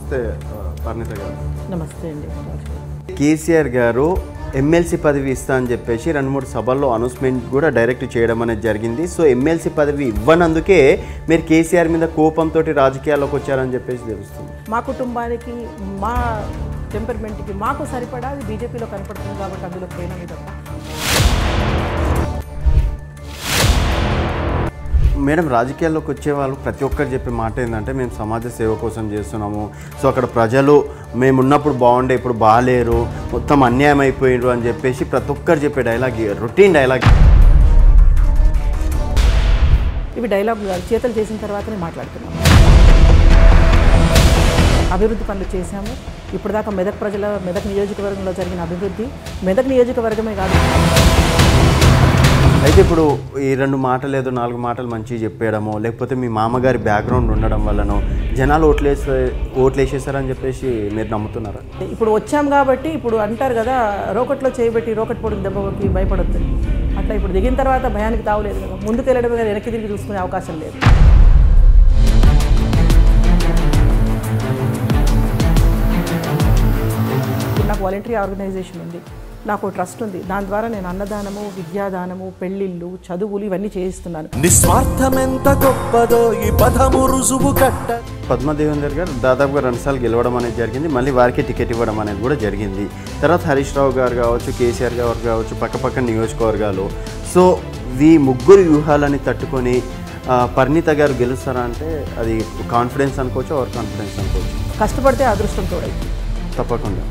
నమస్తే పరిణిత గారు. నమస్తే అండి. కేసీఆర్ గారు ఎమ్మెల్సీ పదవి ఇస్తా అని చెప్పేసి 2-3 సభల్లో అనౌన్స్మెంట్ కూడా డైరెక్ట్ చేయడం అనేది జరిగింది. సో ఎమ్మెల్సీ పదవి ఇవ్వనందుకే మీరు కేసీఆర్ మీద కోపంతో రాజకీయాల్లోకి వచ్చారని చెప్పేసి తెలుస్తుంది. మా కుటుంబానికి, మా టెంపర్మెంట్కి మాకు సరిపడా అది బీజేపీలో కనపడుతుంది కాబట్టి అందులో పోయినా తప్ప. మేడం, రాజకీయాల్లోకి వచ్చే వాళ్ళు ప్రతి ఒక్కరు చెప్పే మాట ఏంటంటే మేము సమాజ సేవ కోసం చేస్తున్నాము. సో అక్కడ ప్రజలు మేము ఉన్నప్పుడు బాగుండే, ఇప్పుడు బాగాలేరు, మొత్తం అన్యాయం అయిపోయారు అని చెప్పేసి ప్రతి ఒక్కరు చెప్పే డైలాగ్, రొటీన్ డైలాగ్. ఇవి డైలాగ్ కాదు, చేతలు చేసిన తర్వాతనే మాట్లాడుతున్నాము. అభివృద్ధి పనులు చేశాము. ఇప్పటిదాకా మెదక్ నియోజకవర్గంలో జరిగిన అభివృద్ధి మెదక్ నియోజకవర్గమే కాదు. అయితే ఇప్పుడు ఈ 2 మాటలు ఏదో 4 మాటలు మంచిగా చెప్పేయడమో, లేకపోతే మీ మామగారి బ్యాక్గ్రౌండ్ ఉండడం వల్లనో జనాలు ఓట్లేసేసారని చెప్పేసి మీరు నమ్ముతున్నారా? ఇప్పుడు వచ్చాం కాబట్టి ఇప్పుడు అంటారు కదా, రోకట్లో చేయబెట్టి రోకట్ పొడికి దెబ్బకి భయపడొద్దు. అట్లా ఇప్పుడు దిగిన తర్వాత భయానికి తావులేదు కదా, ముందుకు వెళ్ళడమే కదా, వెనక్కి తిరిగి చూసుకునే అవకాశం లేదు. ఇప్పుడు నాకు వాలంటరీ ఆర్గనైజేషన్ ఉంది, నాకు ట్రస్ట్ ఉంది. దాని ద్వారా నేను అన్నదానము, విద్యాదానము, పెళ్లిళ్ళు, చదువులు ఇవన్నీ చేయిస్తున్నాను. నిస్వార్థం ఎంత గొప్పదో ఈ పదము రుజువు కట్ట. పద్మదేవేందర్ గారు దాదాపుగా 2 సార్లు గెలవడం అనేది జరిగింది. మళ్ళీ వారికి టికెట్ ఇవ్వడం అనేది కూడా జరిగింది. తర్వాత హరీష్ రావు గారు కావచ్చు, కేసీఆర్ గారు కావచ్చు, పక్కపక్క నియోజకవర్గాలు. సో ఈ ముగ్గురు వ్యూహాలని తట్టుకొని పరిణిత గారు గెలుస్తారా అంటే అది కాన్ఫిడెన్స్ అనుకోవచ్చు, ఓవర్ కాన్ఫిడెన్స్ అనుకోవచ్చు. కష్టపడితే అదృష్టం తోడైంది తప్పకుండా.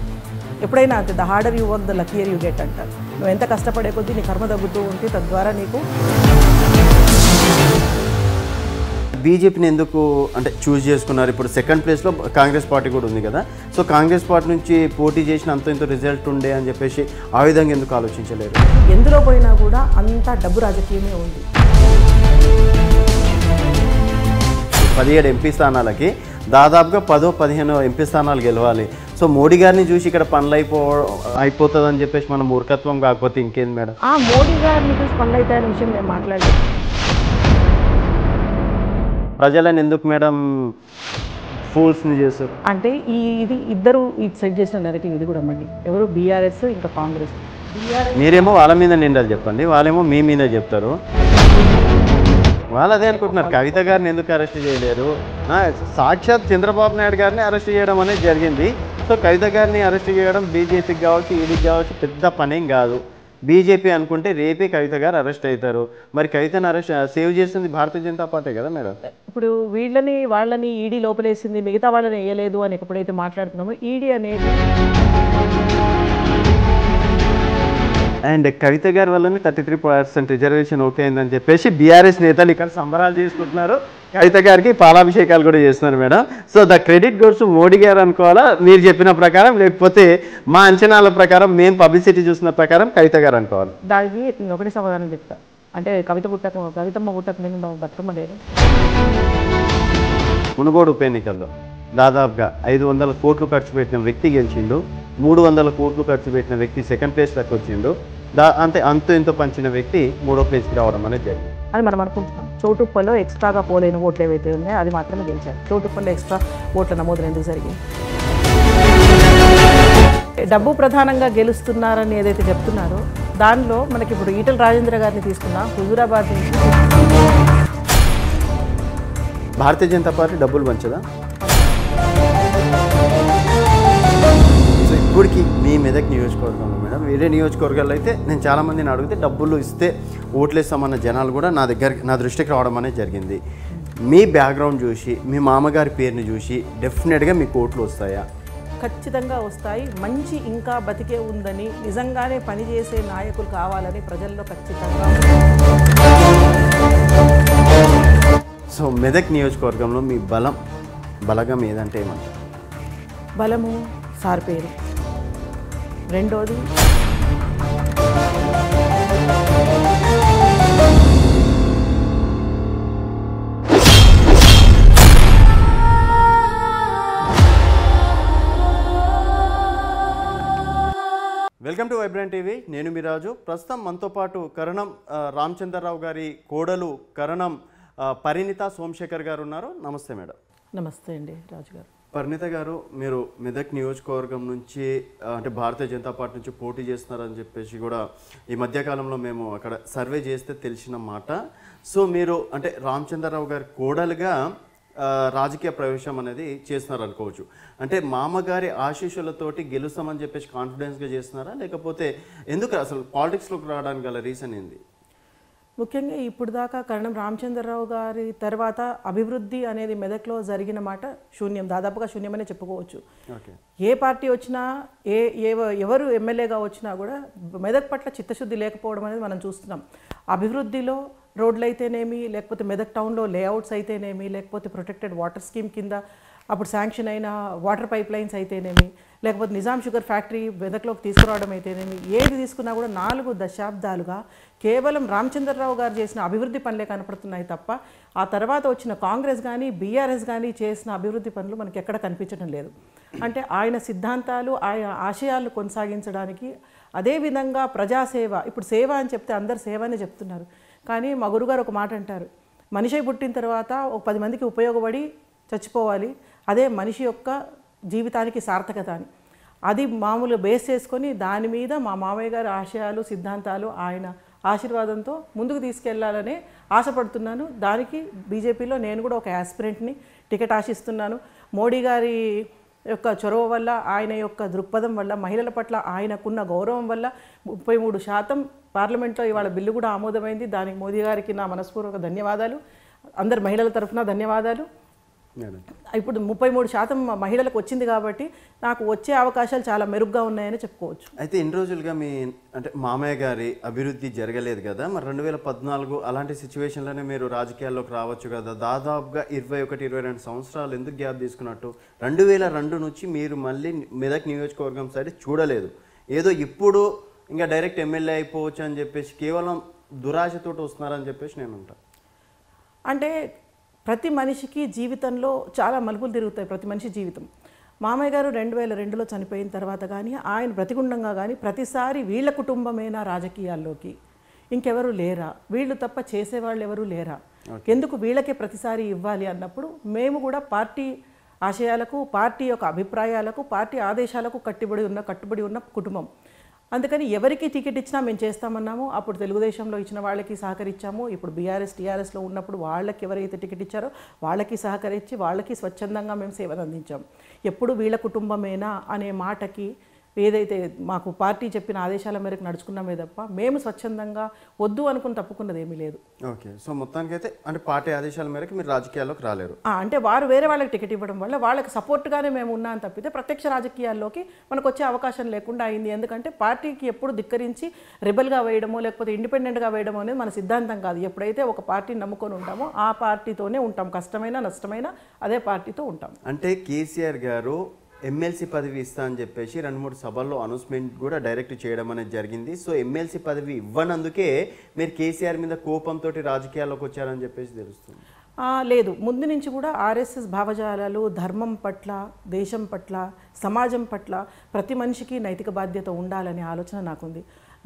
ఎప్పుడైనా అంతే, the harder you work the luckier you get అంటారు. నువ్వు ఎంత కష్టపడే కొద్దీ నీ కర్మ తగ్గుతూ ఉంటే తద్వారా నీకు. బీజేపీని ఎందుకు అంటే చూస్ చేసుకున్నారు? ఇప్పుడు సెకండ్ ప్లేస్లో కాంగ్రెస్ పార్టీ కూడా ఉంది కదా. సో కాంగ్రెస్ పార్టీ నుంచి పోటీ చేసిన అంత రిజల్ట్ ఉండే అని చెప్పేసి ఆ విధంగా ఎందుకు ఆలోచించలేరు? ఎందులో పోయినా కూడా అంతా డబ్బు రాజకీయమే ఉంది. 17 ఎంపీ స్థానాలకి దాదాపుగా 10-15 ఎంపీ స్థానాలు గెలవాలి. సో మోడీ గారిని చూసి ఇక్కడ పనులు అయిపోతుంది అని చెప్పేసి మన మూర్ఖత్వం కాకపోతే ఇంకేంది మేడం? మోడీ గారిని చూసి పనులు అవుతాయనే విషయం నేను మాట్లాడలేదు. ప్రజలను ఎందుకు మేడం ఫూల్స్ని చేస్తారు అంటే ఇది ఇద్దరు ఇది సెట్ చేసిన నెరేటివ్ ఇది కూడా మళ్ళీ ఎవరు బీఆర్ఎస్ ఇంకా కాంగ్రెస్. మీరేమో వాళ్ళ మీద నిండాలి చెప్పండి, వాళ్ళేమో మీ మీద చెప్తారు. వాళ్ళు అదే అనుకుంటున్నారు, కవిత గారిని ఎందుకు అరెస్ట్ చేయలేరు? సాక్షాత్ చంద్రబాబు నాయుడు గారిని అరెస్ట్ చేయడం అనేది జరిగింది. సో కవిత గారిని అరెస్ట్ చేయడం బీజేపీకి కావచ్చు, ఈడీకి కావచ్చు పెద్ద పనేం కాదు. బీజేపీ అనుకుంటే రేపే కవిత గారు అరెస్ట్ అవుతారు. మరి కవితను సేవ్ చేసింది భారతీయ జనతా పార్టీ కదా మేడం. ఇప్పుడు వాళ్ళని ఈడీ లోపలేసింది, మిగతా వాళ్ళని వేయలేదు అని ఎప్పుడైతే మాట్లాడుతున్నామో, ఈడీ అనేది అండ్ కవిత గారి వల్లనే 33% రిజర్వేషన్ ఓకే అయిందని చెప్పేసి బీఆర్ఎస్ నేతలు ఇక్కడ సంబరాలు చేసుకుంటున్నారు. కవిత గారికి పాలాభిషేకాలు కూడా చేస్తున్నారు madam. So the credit goes Modi గారు అనుకోవాలా మీరు చెప్పిన ప్రకారం, లేకపోతే మా అంచనాల ప్రకారం, మేము పబ్లిసిటీ చూసిన ప్రకారం కవిత గారు అనుకోవాలి? దానికి ఒకటి సమాధానం చెప్తా, అంటే కవితమ్మ పుట్టక నేను బతుకమ్మ లేదు. మునుగోడు ఉప ఎన్నికల్లో దాదాపుగా 500 కోట్లు ఖర్చు పెట్టిన వ్యక్తి గెలిచిండు, 300 కోట్లు ఖర్చు పెట్టిన వ్యక్తి సెకండ్ ప్లేస్లోకి వచ్చిండు, అంత ఎంతో పంచిన వ్యక్తి 3వ ప్లేస్కి రావడం అనేది జరిగింది. అది మనం అనుకుంటున్నాం. చోటుప్పల్లో ఎక్స్ట్రాగా పోలేని ఓట్లు ఏవైతే ఉన్నాయో అది మాత్రమే గెలిచారు. చోటుప్పల్లో ఎక్స్ట్రా ఓట్ల నమోదు ఎందుకు జరిగింది? డబ్బు ప్రధానంగా గెలుస్తున్నారని ఏదైతే చెప్తున్నారో దానిలో మనకి ఇప్పుడు ఈటల రాజేంద్ర గారిని తీసుకున్నా, హుజూరాబాద్ నుంచి భారతీయ జనతా పార్టీ డబ్బులు పంచదా? సో ఇప్పటికి మీ మెదక్ నియోజకవర్గంలో మేడం, వేరే నియోజకవర్గాల్లో అయితే నేను చాలామందిని అడిగితే డబ్బులు ఇస్తే ఓట్లేస్తామన్న జనాలు కూడా నా దృష్టికి రావడం అనేది జరిగింది. మీ బ్యాక్గ్రౌండ్ చూసి, మీ మామగారి పేరుని చూసి డెఫినెట్గా మీకు ఓట్లు వస్తాయా? ఖచ్చితంగా వస్తాయి. మంచి ఇంకా బతికే ఉందని, నిజంగానే పనిచేసే నాయకులు కావాలని ప్రజల్లో ఖచ్చితంగా. సో మెదక్ నియోజకవర్గంలో మీ బలగం ఏదంటే ఏమంటారు? బలము సార్ పేరు. రెండోది వెల్కమ్ టు వైబ్రెంట్ టీవీ. నేను మీ రాజు. ప్రస్తుతం మనతో పాటు కరణం రామచంద్రరావు గారి కోడలు కరణం పరిణిత సోమశేఖర్ గారు ఉన్నారు. నమస్తే మేడం. నమస్తే అండి రాజు గారు. పరిణిత గారు, మీరు మెదక్ నియోజకవర్గం నుంచి అంటే భారతీయ జనతా పార్టీ నుంచి పోటీ చేస్తున్నారని చెప్పేసి కూడా ఈ మధ్యకాలంలో మేము అక్కడ సర్వే చేస్తే తెలిసిన మాట. సో మీరు అంటే రామచంద్రరావు గారి కోడలుగా రాజకీయ ప్రవేశం అనేది చేస్తున్నారు అనుకోవచ్చు. అంటే మామగారి ఆశీస్సులతోటి గెలుస్తామని చెప్పేసి కాన్ఫిడెన్స్గా చేస్తున్నారా, లేకపోతే ఎందుకు అసలు పాలిటిక్స్లోకి రావడానికి గల రీజన్ ఏంది? ముఖ్యంగా ఇప్పుడు దాకా కరణం రామచంద్రరావు గారి తర్వాత అభివృద్ధి అనేది మెదక్లో జరిగిన మాట శూన్యం, దాదాపుగా శూన్యమనే చెప్పుకోవచ్చు. ఏ పార్టీ వచ్చినా ఎవరు ఎమ్మెల్యేగా వచ్చినా కూడా మెదక్ పట్ల చిత్తశుద్ధి లేకపోవడం అనేది మనం చూస్తున్నాం. అభివృద్ధిలో రోడ్లు అయితేనేమి, లేకపోతే మెదక్ టౌన్లో లేఅవుట్స్ అయితేనేమి, లేకపోతే ప్రొటెక్టెడ్ వాటర్ స్కీమ్ కింద అప్పుడు శాంక్షన్ అయిన వాటర్ పైప్ లైన్స్ అయితేనేమి, లేకపోతే నిజాం షుగర్ ఫ్యాక్టరీ మెదక్లోకి తీసుకురావడం అయితేనేమి, ఏది తీసుకున్నా కూడా 4 దశాబ్దాలుగా కేవలం రామచంద్రరావు గారు చేసిన అభివృద్ధి పనులే కనపడుతున్నాయి తప్ప ఆ తర్వాత వచ్చిన కాంగ్రెస్ కానీ బీఆర్ఎస్ కానీ చేసిన అభివృద్ధి పనులు మనకి ఎక్కడ కనిపించడం లేదు. అంటే ఆయన సిద్ధాంతాలు, ఆయన ఆశయాలు కొనసాగించడానికి, అదేవిధంగా ప్రజాసేవ, ఇప్పుడు సేవ అని చెప్తే అందరు సేవ అనే చెప్తున్నారు, కానీ మా గురుగారు ఒక మాట అంటారు, మనిషి పుట్టిన తర్వాత ఒక 10 మందికి ఉపయోగపడి చచ్చిపోవాలి, అదే మనిషి యొక్క జీవితానికి సార్థకత అని. అది మామూలు బేస్ చేసుకొని దాని మీద మా మామయ్య గారి ఆశయాలు, సిద్ధాంతాలు, ఆయన ఆశీర్వాదంతో ముందుకు తీసుకెళ్లాలనే ఆశపడుతున్నాను. దానికి బీజేపీలో నేను కూడా ఒక యాస్పిరెంట్ని, టికెట్ ఆశిస్తున్నాను. మోడీ గారి యొక్క చొరవ వల్ల, ఆయన యొక్క దృక్పథం వల్ల, మహిళల పట్ల ఆయనకున్న గౌరవం వల్ల 33% పార్లమెంట్లో ఇవాళ బిల్లు కూడా ఆమోదమైంది. దానికి మోదీ గారికి నా మనస్పూర్వక ధన్యవాదాలు, అందరు మహిళల తరఫున ధన్యవాదాలు. ఇప్పుడు 33% మహిళలకు వచ్చింది కాబట్టి నాకు వచ్చే అవకాశాలు చాలా మెరుగ్గా ఉన్నాయని చెప్పుకోవచ్చు. అయితే ఇన్ని రోజులుగా మీ అంటే మామయ్య గారి అభివృద్ధి జరగలేదు కదా, మరి 2014 అలాంటి సిచ్యువేషన్లోనే మీరు రాజకీయాల్లోకి రావచ్చు కదా. దాదాపుగా 21-22 సంవత్సరాలు ఎందుకు గ్యాప్ తీసుకున్నట్టు? 2002 నుంచి మీరు మళ్ళీ మెదక్ నియోజకవర్గం సైడ్ చూడలేదు. ఏదో ఇప్పుడు ఇంకా డైరెక్ట్ ఎమ్మెల్యే అయిపోవచ్చు అని చెప్పేసి కేవలం దురాశతోటి వస్తున్నారని చెప్పేసి నేను ఉంటాను. అంటే ప్రతి మనిషికి జీవితంలో చాలా మలుపులు తిరుగుతాయి, ప్రతి మనిషి జీవితం. మామయ్య గారు 2002లో చనిపోయిన తర్వాత కానీ, ఆయన ప్రతిగుండంగా కానీ ప్రతిసారి వీళ్ళ కుటుంబమేనా రాజకీయాల్లోకి, ఇంకెవరు లేరా, వీళ్ళు తప్ప చేసేవాళ్ళు ఎవరు లేరా, ఎందుకు వీళ్ళకే ప్రతిసారి ఇవ్వాలి అన్నప్పుడు మేము కూడా పార్టీ ఆశయాలకు, పార్టీ యొక్క అభిప్రాయాలకు, పార్టీ ఆదేశాలకు కట్టుబడి ఉన్న కుటుంబం. అందుకని ఎవరికి టికెట్ ఇచ్చినా మేము చేస్తామన్నాము. అప్పుడు తెలుగుదేశంలో ఇచ్చిన వాళ్ళకి సహకరించాము. ఇప్పుడు బీఆర్ఎస్ టీఆర్ఎస్లో ఉన్నప్పుడు వాళ్ళకి ఎవరైతే టికెట్ ఇచ్చారో వాళ్ళకి సహకరించి వాళ్ళకి స్వచ్ఛందంగా మేము సేవలు అందించాము. ఎప్పుడు వీళ్ళ కుటుంబమేనా అనే మాటకి ఏదైతే మాకు పార్టీ చెప్పిన ఆదేశాల మేరకు నడుచుకున్నామే తప్ప మేము స్వచ్ఛందంగా వద్దు అనుకుని తప్పుకున్నది ఏమీ లేదు. ఓకే, సో మొత్తానికైతే అంటే పార్టీ ఆదేశాల మేరకు మీరు రాజకీయాల్లోకి రాలేరు. అంటే వారు వేరే వాళ్ళకి టికెట్ ఇవ్వడం వల్ల వాళ్ళకి సపోర్ట్గానే మేము ఉన్నాం తప్పితే ప్రత్యక్ష రాజకీయాల్లోకి మనకు వచ్చే అవకాశం లేకుండా అయింది. ఎందుకంటే పార్టీకి ఎప్పుడు ధిక్కరించి రెబల్గా వేయడమో లేకపోతే ఇండిపెండెంట్గా వేయడమో అనేది మన సిద్ధాంతం కాదు. ఎప్పుడైతే ఒక పార్టీని నమ్ముకొని ఉంటామో ఆ పార్టీతోనే ఉంటాం, కష్టమైనా నష్టమైనా అదే పార్టీతో ఉంటాం. అంటే కేసీఆర్ గారు ఎమ్మెల్సీ పదవి ఇస్తా అని చెప్పేసి 2-3 సభల్లో అనౌన్స్మెంట్ కూడా డైరెక్ట్ చేయడం అనేది జరిగింది. సో ఎమ్మెల్సీ పదవి ఇవ్వనందుకే మీరు కేసీఆర్ మీద కోపంతో రాజకీయాల్లోకి వచ్చారని చెప్పేసి తెలుస్తుంది. లేదు, ముందు నుంచి కూడా ఆర్ఎస్ఎస్ భావజాలాలు, ధర్మం పట్ల, దేశం పట్ల, సమాజం పట్ల ప్రతి మనిషికి నైతిక బాధ్యత ఉండాలనే ఆలోచన నాకుంది.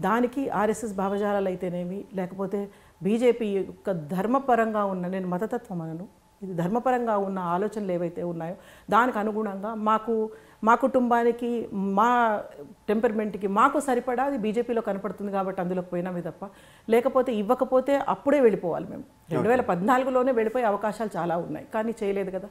దానికి ఆర్ఎస్ఎస్ భావజాలాలు అయితేనేమి, లేకపోతే బీజేపీ యొక్క ధర్మపరంగా ఉన్న, నేను మతతత్వం అనను, ఇది ధర్మపరంగా ఉన్న ఆలోచనలు ఏవైతే ఉన్నాయో దానికి అనుగుణంగా మా కుటుంబానికి, మా టెంపర్మెంట్కి మాకు సరిపడా అది బీజేపీలో కనపడుతుంది కాబట్టి అందులోకి పోయినామే తప్ప, లేకపోతే ఇవ్వకపోతే అప్పుడే వెళ్ళిపోవాలి. మేము 2014లోనే వెళ్ళిపోయే అవకాశాలు చాలా ఉన్నాయి, కానీ చేయలేదు కదా.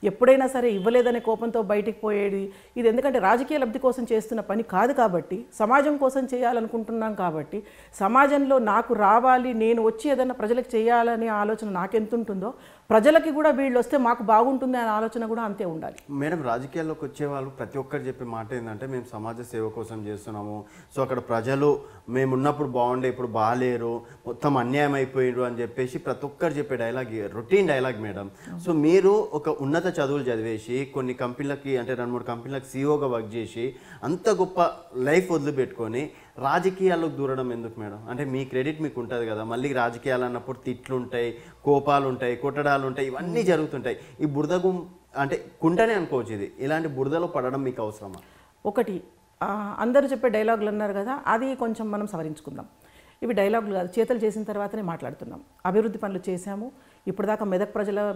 ఎప్పుడైనా సరే ఇవ్వలేదనే కోపంతో బయటికి పోయేది ఇది. ఎందుకంటే రాజకీయ లబ్ధి కోసం చేస్తున్న పని కాదు కాబట్టి, సమాజం కోసం చేయాలనుకుంటున్నాం కాబట్టి, సమాజంలో నాకు రావాలి, నేను వచ్చి ఏదైనా ప్రజలకు చేయాలనే ఆలోచన నాకెంత ఉంటుందో ప్రజలకి కూడా వీళ్ళు వస్తే మాకు బాగుంటుంది అనే ఆలోచన కూడా అంతే ఉండాలి. మేడం, రాజకీయాల్లోకి వచ్చే వాళ్ళు ప్రతి ఒక్కరు చెప్పే మాట ఏంటంటే మేము సమాజ సేవ కోసం చేస్తున్నాము, సో అక్కడ ప్రజలు మేము ఉన్నప్పుడు బాగుండే ఇప్పుడు బాగాలేరు, మొత్తం అన్యాయం అయిపోయారు అని చెప్పేసి ప్రతి ఒక్కరు చెప్పే dialogue, routine dialogue madam. So మీరు ఒక ఉన్నత చదువులు చదివేసి కొన్ని కంపెనీలకి అంటే 2-3 కంపెనీలకు సీఈఓగా వర్క్ చేసి అంత గొప్ప లైఫ్ వదిలిపెట్టుకొని రాజకీయాల్లోకి దూరడం ఎందుకు మేడం? అంటే మీ క్రెడిట్ మీకు ఉంటుంది కదా, మళ్ళీ రాజకీయాలు అన్నప్పుడు తిట్లు ఉంటాయి, కోపాలు ఉంటాయి, కొట్టడాలు ఉంటాయి, ఇవన్నీ జరుగుతుంటాయి. ఈ బురద అంటే కుంటనే అనుకోవచ్చు, ఇది ఇలాంటి బురదలో పడడం మీకు అవసరమా? ఒకటి అందరూ చెప్పే డైలాగులు అన్నారు కదా, అది కొంచెం మనం సవరించుకుందాం. ఇవి డైలాగులు కాదు, చేతలు చేసిన తర్వాతనే మాట్లాడుతున్నాం. అభివృద్ధి పనులు చేశాము. ఇప్పటిదాకా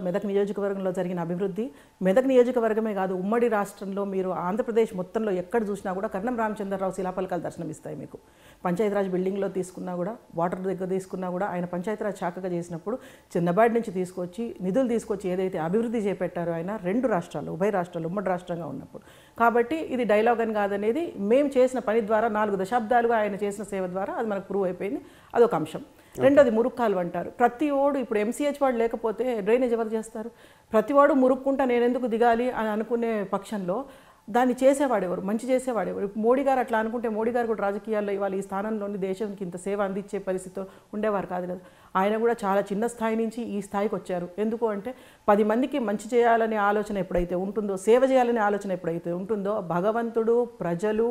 మెదక్ నియోజకవర్గంలో జరిగిన అభివృద్ధి, మెదక్ నియోజకవర్గమే కాదు ఉమ్మడి రాష్ట్రంలో మీరు ఆంధ్రప్రదేశ్ మొత్తంలో ఎక్కడ చూసినా కూడా కర్ణం రామచంద్రరావు శిలాఫలకాలు దర్శనమిస్తాయి మీకు. పంచాయతీరాజ్ బిల్డింగ్లో తీసుకున్నా కూడా, వాటర్ దగ్గర తీసుకున్నా కూడా ఆయన పంచాయతీరాజ్ శాఖగా చేసినప్పుడు చిన్నబాడి నుంచి తీసుకొచ్చి నిధులు తీసుకొచ్చి ఏదైతే అభివృద్ధి చేపట్టారో ఆయన 2 రాష్ట్రాలు, ఉభయ రాష్ట్రాలు ఉమ్మడి రాష్ట్రంగా ఉన్నప్పుడు. కాబట్టి ఇది డైలాగ్ అని కాదనేది మేము చేసిన పని ద్వారా 4 దశాబ్దాలుగా ఆయన చేసిన సేవ ద్వారా అది మనకు ప్రూవ్ అయిపోయింది. అదొక అంశం. రెండోది మురుక్కాలు అంటారు. ప్రతి ఓడు ఇప్పుడు ఎంసీహెచ్ వాడు లేకపోతే డ్రైనేజ్ ఎవరు చేస్తారు? ప్రతి వాడు మురుక్కుంటా నేను ఎందుకు దిగాలి అని అనుకునే పక్షంలో దాన్ని చేసేవాడెవరు? మంచి చేసేవాడెవరు? మోడీ గారు అట్లా అనుకుంటే మోడీ గారు కూడా రాజకీయాల్లో ఇవాళ ఈ స్థానంలోని దేశానికి ఇంత సేవ అందించే పరిస్థితితో ఉండేవారు కాదు కదా. ఆయన కూడా చాలా చిన్న స్థాయి నుంచి ఈ స్థాయికి వచ్చారు. ఎందుకు అంటే 10 మందికి మంచి చేయాలనే ఆలోచన ఎప్పుడైతే ఉంటుందో, సేవ చేయాలనే ఆలోచన ఎప్పుడైతే ఉంటుందో భగవంతుడు, ప్రజలు,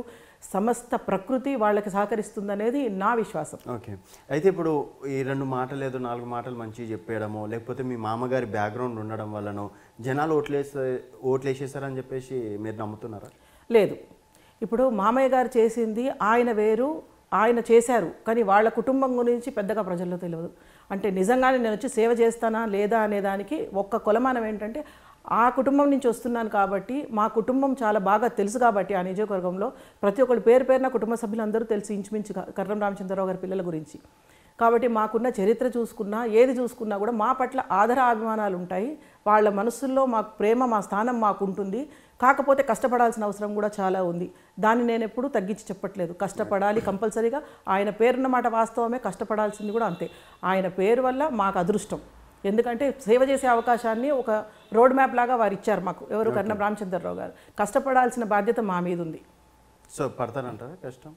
సమస్త ప్రకృతి వాళ్ళకి సహకరిస్తుందనేది నా విశ్వాసం. ఓకే. అయితే ఇప్పుడు ఈ 2 మాటలు ఏదో 4 మాటలు మంచిగా చెప్పేయడమో లేకపోతే మీ మామగారి బ్యాక్గ్రౌండ్ ఉండడం వల్లనో జనాలు ఓట్లేసేసారని చెప్పేసి మీరు నమ్ముతున్నారా? లేదు. ఇప్పుడు మామయ్య గారు చేసింది ఆయన వేరు, ఆయన చేశారు. కానీ వాళ్ళ కుటుంబం గురించి పెద్దగా ప్రజల్లో తెలియదు. అంటే నిజంగానే నేను వచ్చి సేవ చేస్తానా లేదా అనేదానికి ఒక్క కొలమానం ఏంటంటే ఆ కుటుంబం నుంచి వస్తున్నాను కాబట్టి, మా కుటుంబం చాలా బాగా తెలుసు కాబట్టి ఆ నియోజకవర్గంలో ప్రతి ఒక్కరు పేరున కుటుంబ సభ్యులందరూ తెలిసి ఇంచుమించుగా కర్ణం రామచంద్రరావు గారి పిల్లల గురించి. కాబట్టి మాకున్న చరిత్ర చూసుకున్నా ఏది చూసుకున్నా కూడా మా పట్ల అభిమానాలు ఉంటాయి. వాళ్ళ మనసుల్లో మాకు ప్రేమ, మా స్థానం మాకు ఉంటుంది. కాకపోతే కష్టపడాల్సిన అవసరం కూడా చాలా ఉంది. దాన్ని నేను ఎప్పుడూ తగ్గించి చెప్పట్లేదు. కష్టపడాలి కంపల్సరీగా. ఆయన పేరున్న మాట వాస్తవమే, కష్టపడాల్సింది కూడా అంతే. ఆయన పేరు వల్ల మాకు అదృష్టం. ఎందుకంటే సేవ చేసే అవకాశాన్ని ఒక రోడ్ మ్యాప్ లాగా వారు ఇచ్చారు మాకు. ఎవరు? కర్ణం రామచంద్రరావు గారు. కష్టపడాల్సిన బాధ్యత మా మీద ఉంది. సో పడతానంటారా కష్టం?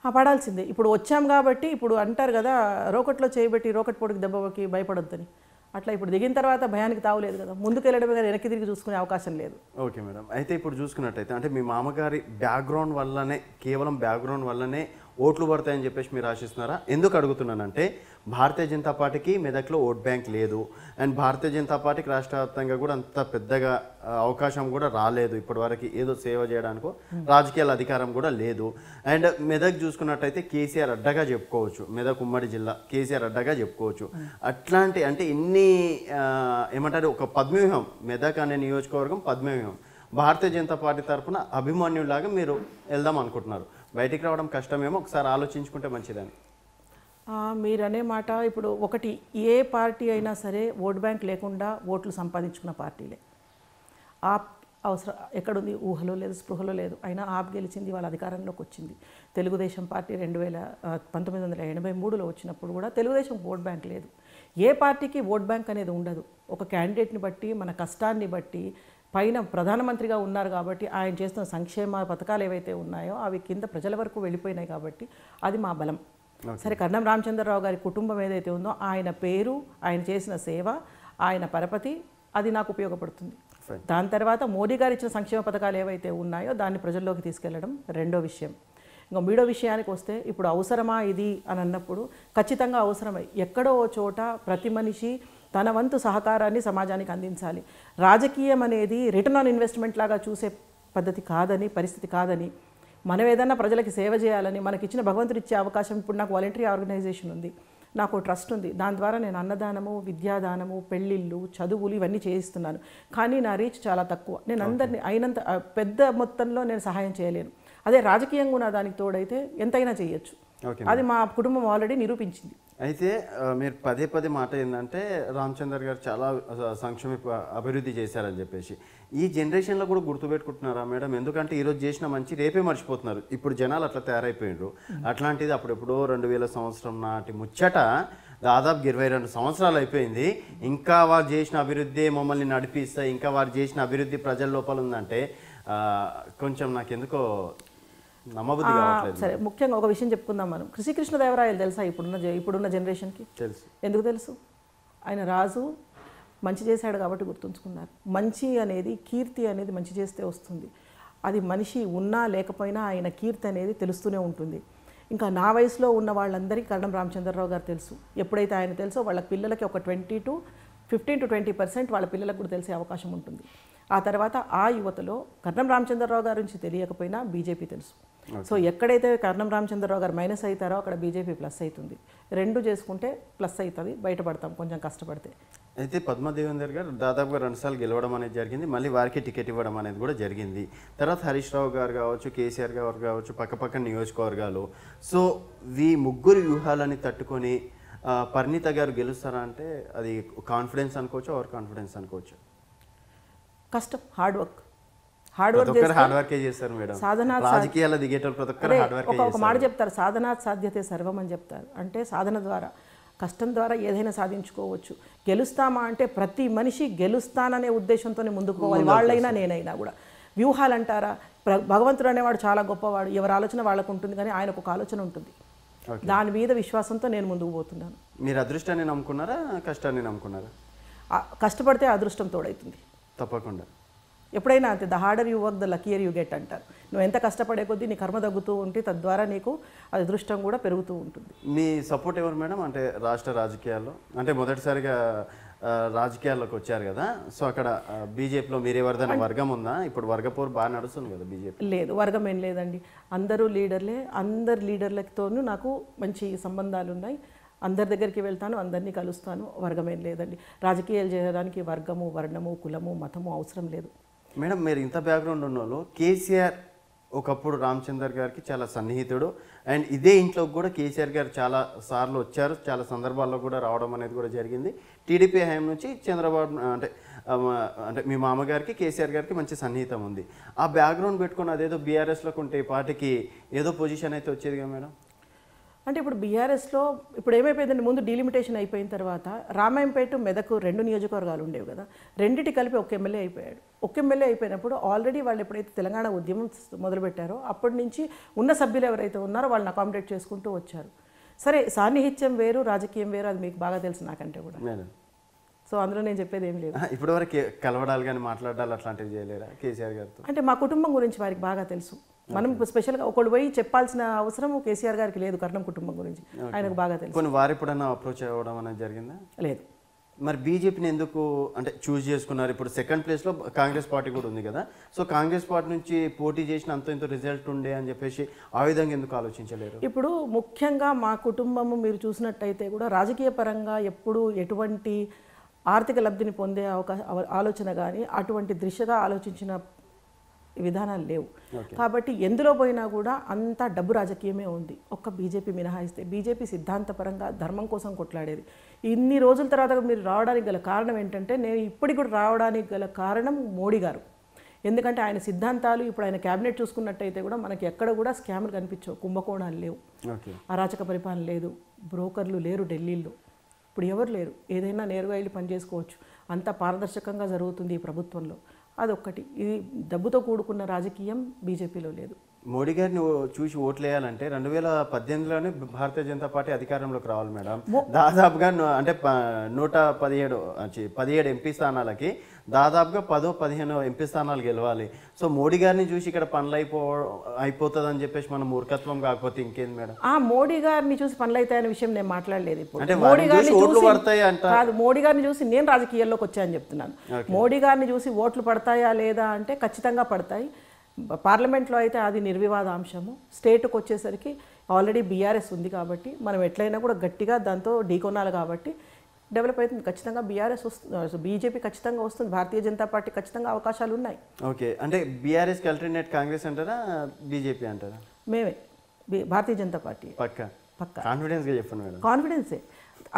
పడాల్సిందే. ఇప్పుడు వచ్చాం కాబట్టి ఇప్పుడు అంటారు కదా, రోకట్లో చేయబెట్టి రోకట్ పొడికి దెబ్బకి భయపడొద్దని. అట్లా ఇప్పుడు దిగిన తర్వాత భయానికి తావులేదు కదా. ముందుకు వెళ్ళడమే కానీ వెనక్కి తిరిగి చూసుకునే అవకాశం లేదు. Okay madam. అయితే ఇప్పుడు చూసుకున్నట్టయితే అంటే మీ మామగారి బ్యాక్గ్రౌండ్ వల్లనే, కేవలం బ్యాక్గ్రౌండ్ వల్లనే ఓట్లు పడతాయని చెప్పేసి మీరు ఆశిస్తున్నారా? ఎందుకు అడుగుతున్నానంటే భారతీయ జనతా పార్టీకి మెదక్లో ఓట్ బ్యాంక్ లేదు. అండ్ భారతీయ జనతా పార్టీకి రాష్ట్ర వ్యాప్తంగా కూడా అంత పెద్దగా అవకాశం కూడా రాలేదు ఇప్పటివరకు. ఏదో సేవ చేయడానికో రాజకీయాల అధికారం కూడా లేదు. అండ్ మెదక్ చూసుకున్నట్టయితే కేసీఆర్ అడ్డగా చెప్పుకోవచ్చు. మెదక్ ఉమ్మడి జిల్లా కేసీఆర్ అడ్డగా చెప్పుకోవచ్చు. అట్లాంటి అంటే ఎన్ని ఏమంటారు, ఒక పద్మవ్యూహం, మెదక్ అనే నియోజకవర్గం పద్మవ్యూహం. భారతీయ జనతా పార్టీ తరఫున అభిమన్యులాగా మీరు వెళ్దాం అనుకుంటున్నారు. బయటికి రావడం కష్టమేమో, ఒకసారి ఆలోచించుకుంటే మంచిదని. మీరనే మాట ఇప్పుడు ఒకటి, ఏ పార్టీ అయినా సరే ఓట్ బ్యాంక్ లేకుండా ఓట్లు సంపాదించుకున్న పార్టీలే. ఆప్ అవసరం ఎక్కడుంది? ఊహలో లేదు, స్పృహలో లేదు. అయినా ఆప్ గెలిచింది, వాళ్ళ అధికారంలోకి వచ్చింది. తెలుగుదేశం పార్టీ 1983లో వచ్చినప్పుడు కూడా తెలుగుదేశం ఓట్ బ్యాంక్ లేదు. ఏ పార్టీకి ఓట్ బ్యాంక్ అనేది ఉండదు. ఒక క్యాండిడేట్ని బట్టి, మన కష్టాన్ని బట్టి, పైన ప్రధానమంత్రిగా ఉన్నారు కాబట్టి ఆయన చేస్తున్న సంక్షేమ పథకాలు ఏవైతే ఉన్నాయో అవి కింద ప్రజల వరకు వెళ్ళిపోయినాయి కాబట్టి అది మా బలం. సరే, కర్ణం రామచంద్రరావు గారి కుటుంబం ఏదైతే ఉందో ఆయన పేరు, ఆయన చేసిన సేవ, ఆయన పరపతి అది నాకు ఉపయోగపడుతుంది. దాని తర్వాత మోడీ గారు ఇచ్చిన సంక్షేమ పథకాలు ఏవైతే ఉన్నాయో దాన్ని ప్రజల్లోకి తీసుకెళ్లడం రెండో విషయం. ఇంకా మూడో విషయానికి వస్తే ఇప్పుడు అవసరమా ఇది అని అన్నప్పుడు ఖచ్చితంగా అవసరమై ఎక్కడో చోట ప్రతి మనిషి తన వంతు సహకారాన్ని సమాజానికి అందించాలి. రాజకీయం అనేది రిటర్న్ ఆన్ ఇన్వెస్ట్మెంట్ లాగా చూసే పద్ధతి కాదని, పరిస్థితి కాదని, మనం ఏదన్నా ప్రజలకి సేవ చేయాలని మనకి ఇచ్చిన భగవంతుడు ఇచ్చే అవకాశం. ఇప్పుడు నాకు వాలంటరీ ఆర్గనైజేషన్ ఉంది, నాకు ట్రస్ట్ ఉంది. దాని ద్వారా నేను అన్నదానము, విద్యాదానము, పెళ్ళిళ్ళు, చదువులు ఇవన్నీ చేయిస్తున్నాను. కానీ నా రీచ్ చాలా తక్కువ. నేను అందరినీ అయినంత పెద్ద మొత్తంలో నేను సహాయం చేయలేను. అదే రాజకీయంగా ఉన్న దానికి తోడైతే ఎంతైనా చేయొచ్చు. అది మా కుటుంబం ఆల్రెడీ నిరూపించింది. అయితే మీరు పదే మాట ఏంటంటే రామచంద్ర గారు చాలా సంక్షేమ అభివృద్ధి చేశారని చెప్పేసి ఈ జనరేషన్లో కూడా గుర్తుపెట్టుకుంటున్నారా మేడం? ఎందుకంటే ఈరోజు చేసిన మంచి రేపే మర్చిపోతున్నారు. ఇప్పుడు జనాలు అట్లా తయారైపోయినారు. అట్లాంటిది అప్పుడెప్పుడో 2000 సంవత్సరం నాటి ముచ్చట దాదాపు 22 సంవత్సరాలు అయిపోయింది. ఇంకా వారు చేసిన అభివృద్ధి మమ్మల్ని నడిపిస్తాయి, ఇంకా వారు చేసిన అభివృద్ధి ప్రజల లోపల ఉందంటే కొంచెం నాకెందుకో నమ్మబుద్ధి కావట్లేదు. సరే, ముఖ్యంగా ఒక విషయం చెప్పుకుందాం మనం. శ్రీకృష్ణదేవరాయలు తెలుసా ఇప్పుడున్న జనరేషన్కి? తెలుసు. ఎందుకు తెలుసు? ఆయన రాజు మంచి చేశాడు కాబట్టి గుర్తుంచుకున్నారు. మంచి అనేది, కీర్తి అనేది మంచి చేస్తే వస్తుంది. అది మనిషి ఉన్నా లేకపోయినా ఆయన కీర్తి అనేది తెలుస్తూనే ఉంటుంది. ఇంకా నా వయసులో ఉన్న వాళ్ళందరికీ కర్ణం రామచంద్రరావు గారు తెలుసు. ఎప్పుడైతే ఆయన తెలుసో వాళ్ళ పిల్లలకి ఒక 15 to 20% వాళ్ళ పిల్లలకు కూడా తెలిసే అవకాశం ఉంటుంది. ఆ తర్వాత ఆ యువతలో కర్ణం రామచంద్రరావు గారి నుంచి తెలియకపోయినా బీజేపీ తెలుసు. సో ఎక్కడైతే కర్ణం రామచంద్రరావు గారు మైనస్ అవుతారో అక్కడ బీజేపీ ప్లస్ అవుతుంది. రెండు చేసుకుంటే ప్లస్ అవుతుంది, బయటపడతాం కొంచెం కష్టపడితే. అయితే పద్మదేవేందర్ గారు దాదాపుగా 2 సార్లు గెలవడం అనేది జరిగింది, మళ్ళీ వారికి టికెట్ ఇవ్వడం అనేది కూడా జరిగింది. తర్వాత హరీష్ రావు గారు కావచ్చు, కేసీఆర్ గారు కావచ్చు, పక్కపక్క నియోజకవర్గాలు. సో ఈ ముగ్గురు వ్యూహాలని తట్టుకొని పరిణీత గారు గెలుస్తారా అంటే అది కాన్ఫిడెన్స్ అనుకోవచ్చు, ఓవర్ కాన్ఫిడెన్స్ అనుకోవచ్చు? కష్టం, హార్డ్ వర్క్ హార్డ్ వర్కే చేస్తారు మేడం. రాజకీయాల్లో దిగేటప్పుడు ప్రతి ఒక్కరు హార్డ్ వర్క్. ఒక మాట చెప్తారు, సాధనా సాధ్యతే సర్వం అని చెప్తారు. అంటే సాధన ద్వారా, కష్టం ద్వారా ఏదైనా సాధించుకోవచ్చు. గెలుస్తామా అంటే ప్రతి మనిషి గెలుస్తాననే ఉద్దేశంతోనే ముందుకు పోవాలి, వాళ్ళైనా నేనైనా కూడా. వ్యూహాలు అంటారా, భగవంతుడు అనేవాడు చాలా గొప్పవాడు, ఎవరి ఆలోచన వాళ్ళకు ఉంటుంది, కానీ ఆయనకు ఒక ఆలోచన ఉంటుంది. దాని మీద విశ్వాసంతో నేను ముందుకు పోతున్నాను. మీరు అదృష్టాన్ని నమ్ముకున్నారా, కష్టాన్ని నమ్ముకున్నారా? కష్టపడితే అదృష్టం తోడవుతుంది తప్పకుండా. ఎప్పుడైనా అంతే, the harder you work the luckier you get అంటారు. నువ్వు ఎంత కష్టపడే కొద్దీ నీ కర్మ తగ్గుతూ ఉంటే తద్వారా నీకు అదృష్టం కూడా పెరుగుతూ ఉంటుంది. మీ సపోర్ట్ ఎవరు మేడం? అంటే రాష్ట్ర రాజకీయాల్లో, అంటే మొదటిసారిగా రాజకీయాల్లోకి వచ్చారు కదా, సో అక్కడ బీజేపీలో మీరు ఎవరిదైనా వర్గం ఉందా? ఇప్పుడు వర్గపోరు బాగా నడుస్తుంది కదా బీజేపీ. లేదు, వర్గం ఏం లేదండి, అందరూ లీడర్లే. అందరు లీడర్లతోనూ నాకు మంచి సంబంధాలు ఉన్నాయి. అందరి దగ్గరికి వెళ్తాను, అందరినీ కలుస్తాను. వర్గం ఏం లేదండి. రాజకీయాలు చేయడానికి వర్గము, వర్ణము, కులము, మతము అవసరం లేదు. మేడం మీరు ఇంత బ్యాక్గ్రౌండ్ ఉన్న వాళ్ళు, కేసీఆర్ ఒకప్పుడు రామచందర్ గారికి చాలా సన్నిహితుడు, అండ్ ఇదే ఇంట్లోకి కూడా కేసీఆర్ గారు చాలా సార్లు వచ్చారు, చాలా సందర్భాల్లో కూడా రావడం అనేది కూడా జరిగింది. టీడీపీ హయాం నుంచి చంద్రబాబు అంటే మీ మామగారికి కేసీఆర్ గారికి మంచి సన్నిహితం ఉంది. ఆ బ్యాక్గ్రౌండ్ పెట్టుకుని అదేదో బీఆర్ఎస్లోకి ఉంటే పార్టీకి ఏదో పొజిషన్ అయితే వచ్చేదిగా మేడం. అంటే ఇప్పుడు బీఆర్ఎస్లో ఇప్పుడు ఏమైపోయిందండి, ముందు డీలిమిటేషన్ అయిపోయిన తర్వాత రామాయంపేట, మెదక్ 2 నియోజకవర్గాలు ఉండేవి కదా, రెండింటి కలిపి ఒక ఎమ్మెల్యే అయిపోయాడు. ఒక ఎమ్మెల్యే అయిపోయినప్పుడు ఆల్రెడీ వాళ్ళు ఎప్పుడైతే తెలంగాణ ఉద్యమం మొదలుపెట్టారో అప్పటి నుంచి ఉన్న సభ్యులు ఎవరైతే ఉన్నారో వాళ్ళని అకామిడేట్ చేసుకుంటూ వచ్చారు. సరే, సాన్నిహిత్యం వేరు, రాజకీయం వేరు, అది మీకు బాగా తెలుసు నాకంటే కూడా. సో అందులో నేను చెప్పేది ఏం లేదు. ఇప్పటి వరకు కలవడాలు కానీ మాట్లాడాలి అట్లాంటివి చేయలేరా కేసీఆర్ గారితో? అంటే మా కుటుంబం గురించి వారికి బాగా తెలుసు. మనం స్పెషల్గా ఒకళ్ళు పోయి చెప్పాల్సిన అవసరం కేసీఆర్ గారికి లేదు. కర్ణం కుటుంబం గురించి ఆయనకు బాగా తెలుసు. కొన్ని వారు ఎప్పుడన్నా అప్రోచ్ అవ్వడం అనేది జరిగిందా? లేదు. మరి బీజేపీని ఎందుకు అంటే చూస్ చేసుకున్నారు? ఇప్పుడు సెకండ్ ప్లేస్లో కాంగ్రెస్ పార్టీ కూడా ఉంది కదా, సో కాంగ్రెస్ పార్టీ నుంచి పోటీ చేసిన అంత ఇంత రిజల్ట్ ఉండే అని చెప్పేసి ఆ విధంగా ఎందుకు ఆలోచించలేరు? ఇప్పుడు ముఖ్యంగా మా కుటుంబము మీరు చూసినట్టయితే కూడా రాజకీయ పరంగా ఎప్పుడు ఎటువంటి ఆర్థిక లబ్ధిని పొందే ఆలోచన కానీ అటువంటి దిశగా ఆలోచించిన విధానాలు లేవు. కాబట్టి ఎందులో పోయినా కూడా అంతా డబ్బు రాజకీయమే ఉంది. ఒక్క బీజేపీ మినహాయిస్తే, బీజేపీ సిద్ధాంతపరంగా ధర్మం కోసం కొట్లాడేది. ఇన్ని రోజుల తర్వాత మీరు రావడానికి గల కారణం ఏంటంటే, నేను ఇప్పటికి కూడా రావడానికి గల కారణం మోడీ గారు. ఎందుకంటే ఆయన సిద్ధాంతాలు, ఇప్పుడు ఆయన క్యాబినెట్ చూసుకున్నట్టయితే కూడా మనకి ఎక్కడ కూడా స్కామ్లు కనిపించవు, కుంభకోణాలు లేవు, అరాచక పరిపాలన లేదు, బ్రోకర్లు లేరు ఢిల్లీలో. ఇప్పుడు ఎవరు లేరు, ఏదైనా నేరుగా వెళ్ళి పనిచేసుకోవచ్చు, అంతా పారదర్శకంగా జరుగుతుంది ఈ ప్రభుత్వంలో. అదొక్కటి. ఇది డబ్బుతో కూడుకున్న రాజకీయం బీజేపీలో లేదు. మోడీ గారిని చూసి ఓట్లు వేయాలంటే 2018లోనే భారతీయ జనతా పార్టీ అధికారంలోకి రావాలి మేడం. దాదాపుగా అంటే 117 ఎంపీ స్థానాలకి దాదాపుగా 10-15 ఎంపీ స్థానాలు గెలవాలి. సో మోడీ గారిని చూసి ఇక్కడ పనులు అయిపోతుంది అని చెప్పేసి మన మూర్ఖత్వం కాకపోతే ఇంకేంది మేడం? మోడీ గారిని చూసి పనులు అవుతాయనే విషయం నేను మాట్లాడలేదు. ఇప్పుడు అంటే మోడీ గారిని ఓట్లు పడతాయి అంట కాదు, మోడీ గారిని చూసి నేను రాజకీయాల్లోకి వచ్చాయని చెప్తున్నాను. మోడీ గారిని చూసి ఓట్లు పడతాయా లేదా అంటే ఖచ్చితంగా పడతాయి. పార్లమెంట్లో అయితే అది నిర్వివాదాంశము. స్టేట్కి వచ్చేసరికి ఆల్రెడీ బీఆర్ఎస్ ఉంది కాబట్టి మనం ఎట్లయినా కూడా గట్టిగా దాంతో ఢీకొనాలి కాబట్టి డెవలప్ అవుతుంది. ఖచ్చితంగా బీఆర్ఎస్ వస్తుంది, బీజేపీ ఖచ్చితంగా వస్తుంది, భారతీయ జనతా పార్టీ ఖచ్చితంగా అవకాశాలు ఉన్నాయి. ఓకే, అంటే బీఆర్ఎస్కి అల్టర్నేట్ కాంగ్రెస్ అంటారా, బీజేపీ అంటారా? మేమే భారతీయ జనతా పార్టీ. పక్కా కాన్ఫిడెన్స్గా చెప్పండి మేడం. కాన్ఫిడెన్సే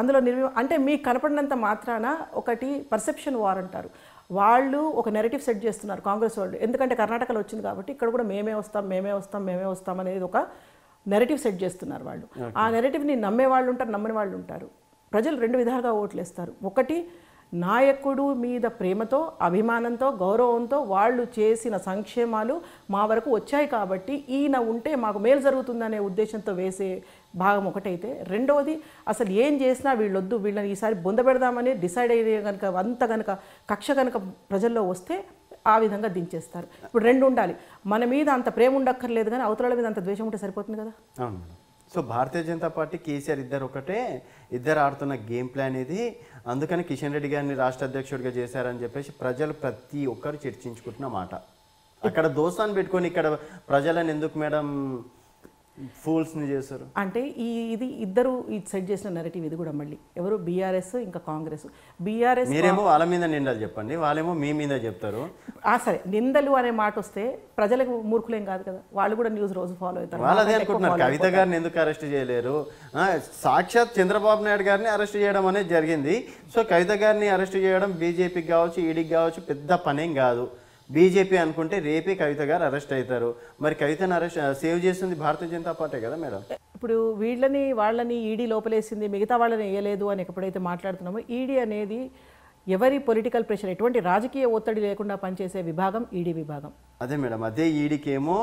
అందులో అంటే మీకు కనపడినంత మాత్రాన ఒకటి పర్సెప్షన్ వార్ అంటారు. వాళ్ళు ఒక నెరేటివ్ సెట్ చేస్తున్నారు కాంగ్రెస్ వాళ్ళు. ఎందుకంటే కర్ణాటకలో వచ్చింది కాబట్టి ఇక్కడ కూడా మేమే వస్తాం అనేది ఒక నెరేటివ్ సెట్ చేస్తున్నారు వాళ్ళు. ఆ నెరేటివ్ని నమ్మే వాళ్ళు ఉంటారు, నమ్మని వాళ్ళు ఉంటారు. ప్రజలు 2 విధాలుగా ఓట్లు వేస్తారు. ఒకటి, నాయకుడు మీద ప్రేమతో, అభిమానంతో, గౌరవంతో వాళ్ళు చేసిన సంక్షేమాలు మా వరకు వచ్చాయి కాబట్టి ఈయన ఉంటే మాకు మేలు జరుగుతుందనే ఉద్దేశంతో వేసే భాగం ఒకటైతే, రెండవది అసలు ఏం చేసినా వీళ్ళొద్దు, వీళ్ళని ఈసారి బొందబెడదామని డిసైడ్ అయ్యే కనుక కక్ష కనుక ప్రజల్లో వస్తే ఆ విధంగా దించేస్తారు. ఇప్పుడు 2 ఉండాలి, మన మీద అంత ప్రేమ ఉండక్కర్లేదు కానీ అవతల మీద అంత ద్వేషం ఉంటే సరిపోతుంది కదా. అవును. సో భారతీయ జనతా పార్టీ, కేసీఆర్ ఇద్దరు ఆడుతున్న గేమ్ ప్లాన్ ఇది. అందుకని కిషన్ రెడ్డి గారిని రాష్ట్ర అధ్యక్షుడిగా చేశారని చెప్పేసి ప్రజలు ప్రతి ఒక్కరు చర్చించుకుంటున్న మాట. అక్కడ దోస్తాన్ని పెట్టుకొని ఇక్కడ ప్రజలను ఎందుకు మేడం ఫూల్స్ని చేశారు? అంటే ఇది ఇద్దరు సెట్ చేసిన నెరేటివ్ ఇది కూడా మళ్ళీ ఎవరు బీఆర్ఎస్ ఇంకా కాంగ్రెస్. బీఆర్ఎస్ మీరేమో వాళ్ళ మీద నిందలు చెప్పండి, వాళ్ళేమో మీ మీద చెప్తారు. సరే, నిందలు అనే మాట వస్తే ప్రజలకు మూర్ఖులేం కాదు కదా, వాళ్ళు కూడా న్యూస్ రోజు ఫాలో అవుతారు. వాళ్ళు అదే అనుకుంటున్నారు, కవిత గారిని ఎందుకు అరెస్ట్ చేయలేరు? సాక్షాత్ చంద్రబాబు నాయుడు గారిని అరెస్ట్ చేయడం అనేది జరిగింది. సో కవిత గారిని అరెస్ట్ చేయడం బీజేపీకి కావచ్చు, ఈడీకి కావచ్చు పెద్ద పనేం కాదు. బీజేపీ అనుకుంటే రేపే కవిత గారు అరెస్ట్ అవుతారు. మరి కవితను అరెస్ట్ సేవ్ చేస్తుంది భారతీయ జనతా పార్టీ కదా మేడం. ఇప్పుడు వాళ్ళని ఈడీ లోపలేసింది, మిగతా వాళ్ళని వేయలేదు అని ఎప్పుడైతే మాట్లాడుతున్నామో, ఈడీ అనేది ఎవరి పొలిటికల్ ప్రెషర్, ఎటువంటి రాజకీయ ఒత్తిడి లేకుండా పనిచేసే విభాగం ఈడీ విభాగం. అదే మేడం, అదే ఈడీకేమో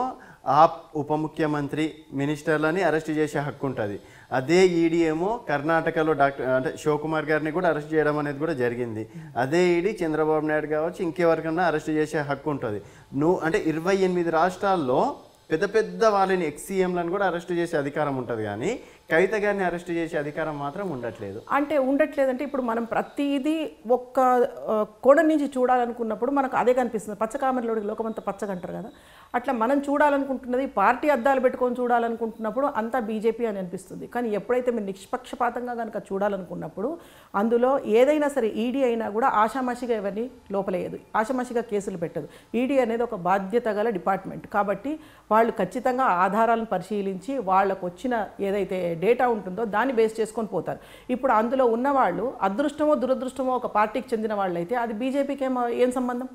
ఆ ఉప ముఖ్యమంత్రి మినిస్టర్లని అరెస్ట్ చేసే హక్కు ఉంటుంది. అదే ఈడీ ఏమో కర్ణాటకలో అంటే శివకుమార్ గారిని కూడా అరెస్ట్ చేయడం అనేది కూడా జరిగింది. అదే ఈడీ చంద్రబాబు నాయుడు కావచ్చు ఇంకెవరికన్నా అరెస్ట్ చేసే హక్కు ఉంటుంది. అంటే 28 రాష్ట్రాల్లో పెద్ద పెద్ద వాళ్ళని ఎక్స్సీఎంలను కూడా అరెస్ట్ చేసే అధికారం ఉంటుంది, కానీ కవిత గారిని అరెస్ట్ చేసే అధికారం మాత్రం ఉండట్లేదు. అంటే ఉండట్లేదంటే ఇప్పుడు మనం ప్రతిదీ ఒక్క కోణ నుంచి చూడాలనుకున్నప్పుడు మనకు అదే కనిపిస్తుంది. పచ్చకామెరలోకి లోకమంతా పచ్చగంటారు కదా, అట్లా మనం చూడాలనుకుంటున్నది పార్టీ అద్దాలు పెట్టుకొని చూడాలనుకుంటున్నప్పుడు అంతా బీజేపీ అని అనిపిస్తుంది. కానీ ఎప్పుడైతే మీరు నిష్పక్షపాతంగా కనుక చూడాలనుకున్నప్పుడు అందులో ఏదైనా సరే ఈడీ అయినా కూడా ఆషామాషిగా ఎవరిని లోపలేయదు, ఆషామాషిగా కేసులు పెట్టదు. ఈడీ అనేది ఒక బాధ్యత గల డిపార్ట్మెంట్ కాబట్టి వాళ్ళు ఖచ్చితంగా ఆధారాలను పరిశీలించి వాళ్ళకు వచ్చిన ఏదైతే డేటా ఉంటుందో దాన్ని బేస్ చేసుకొని పోతారు. ఇప్పుడు అందులో ఉన్నవాళ్ళు అదృష్టమో దురదృష్టమో ఒక పార్టీకి చెందిన వాళ్ళు అయితే అది బీజేపీకి ఏం సంబంధం?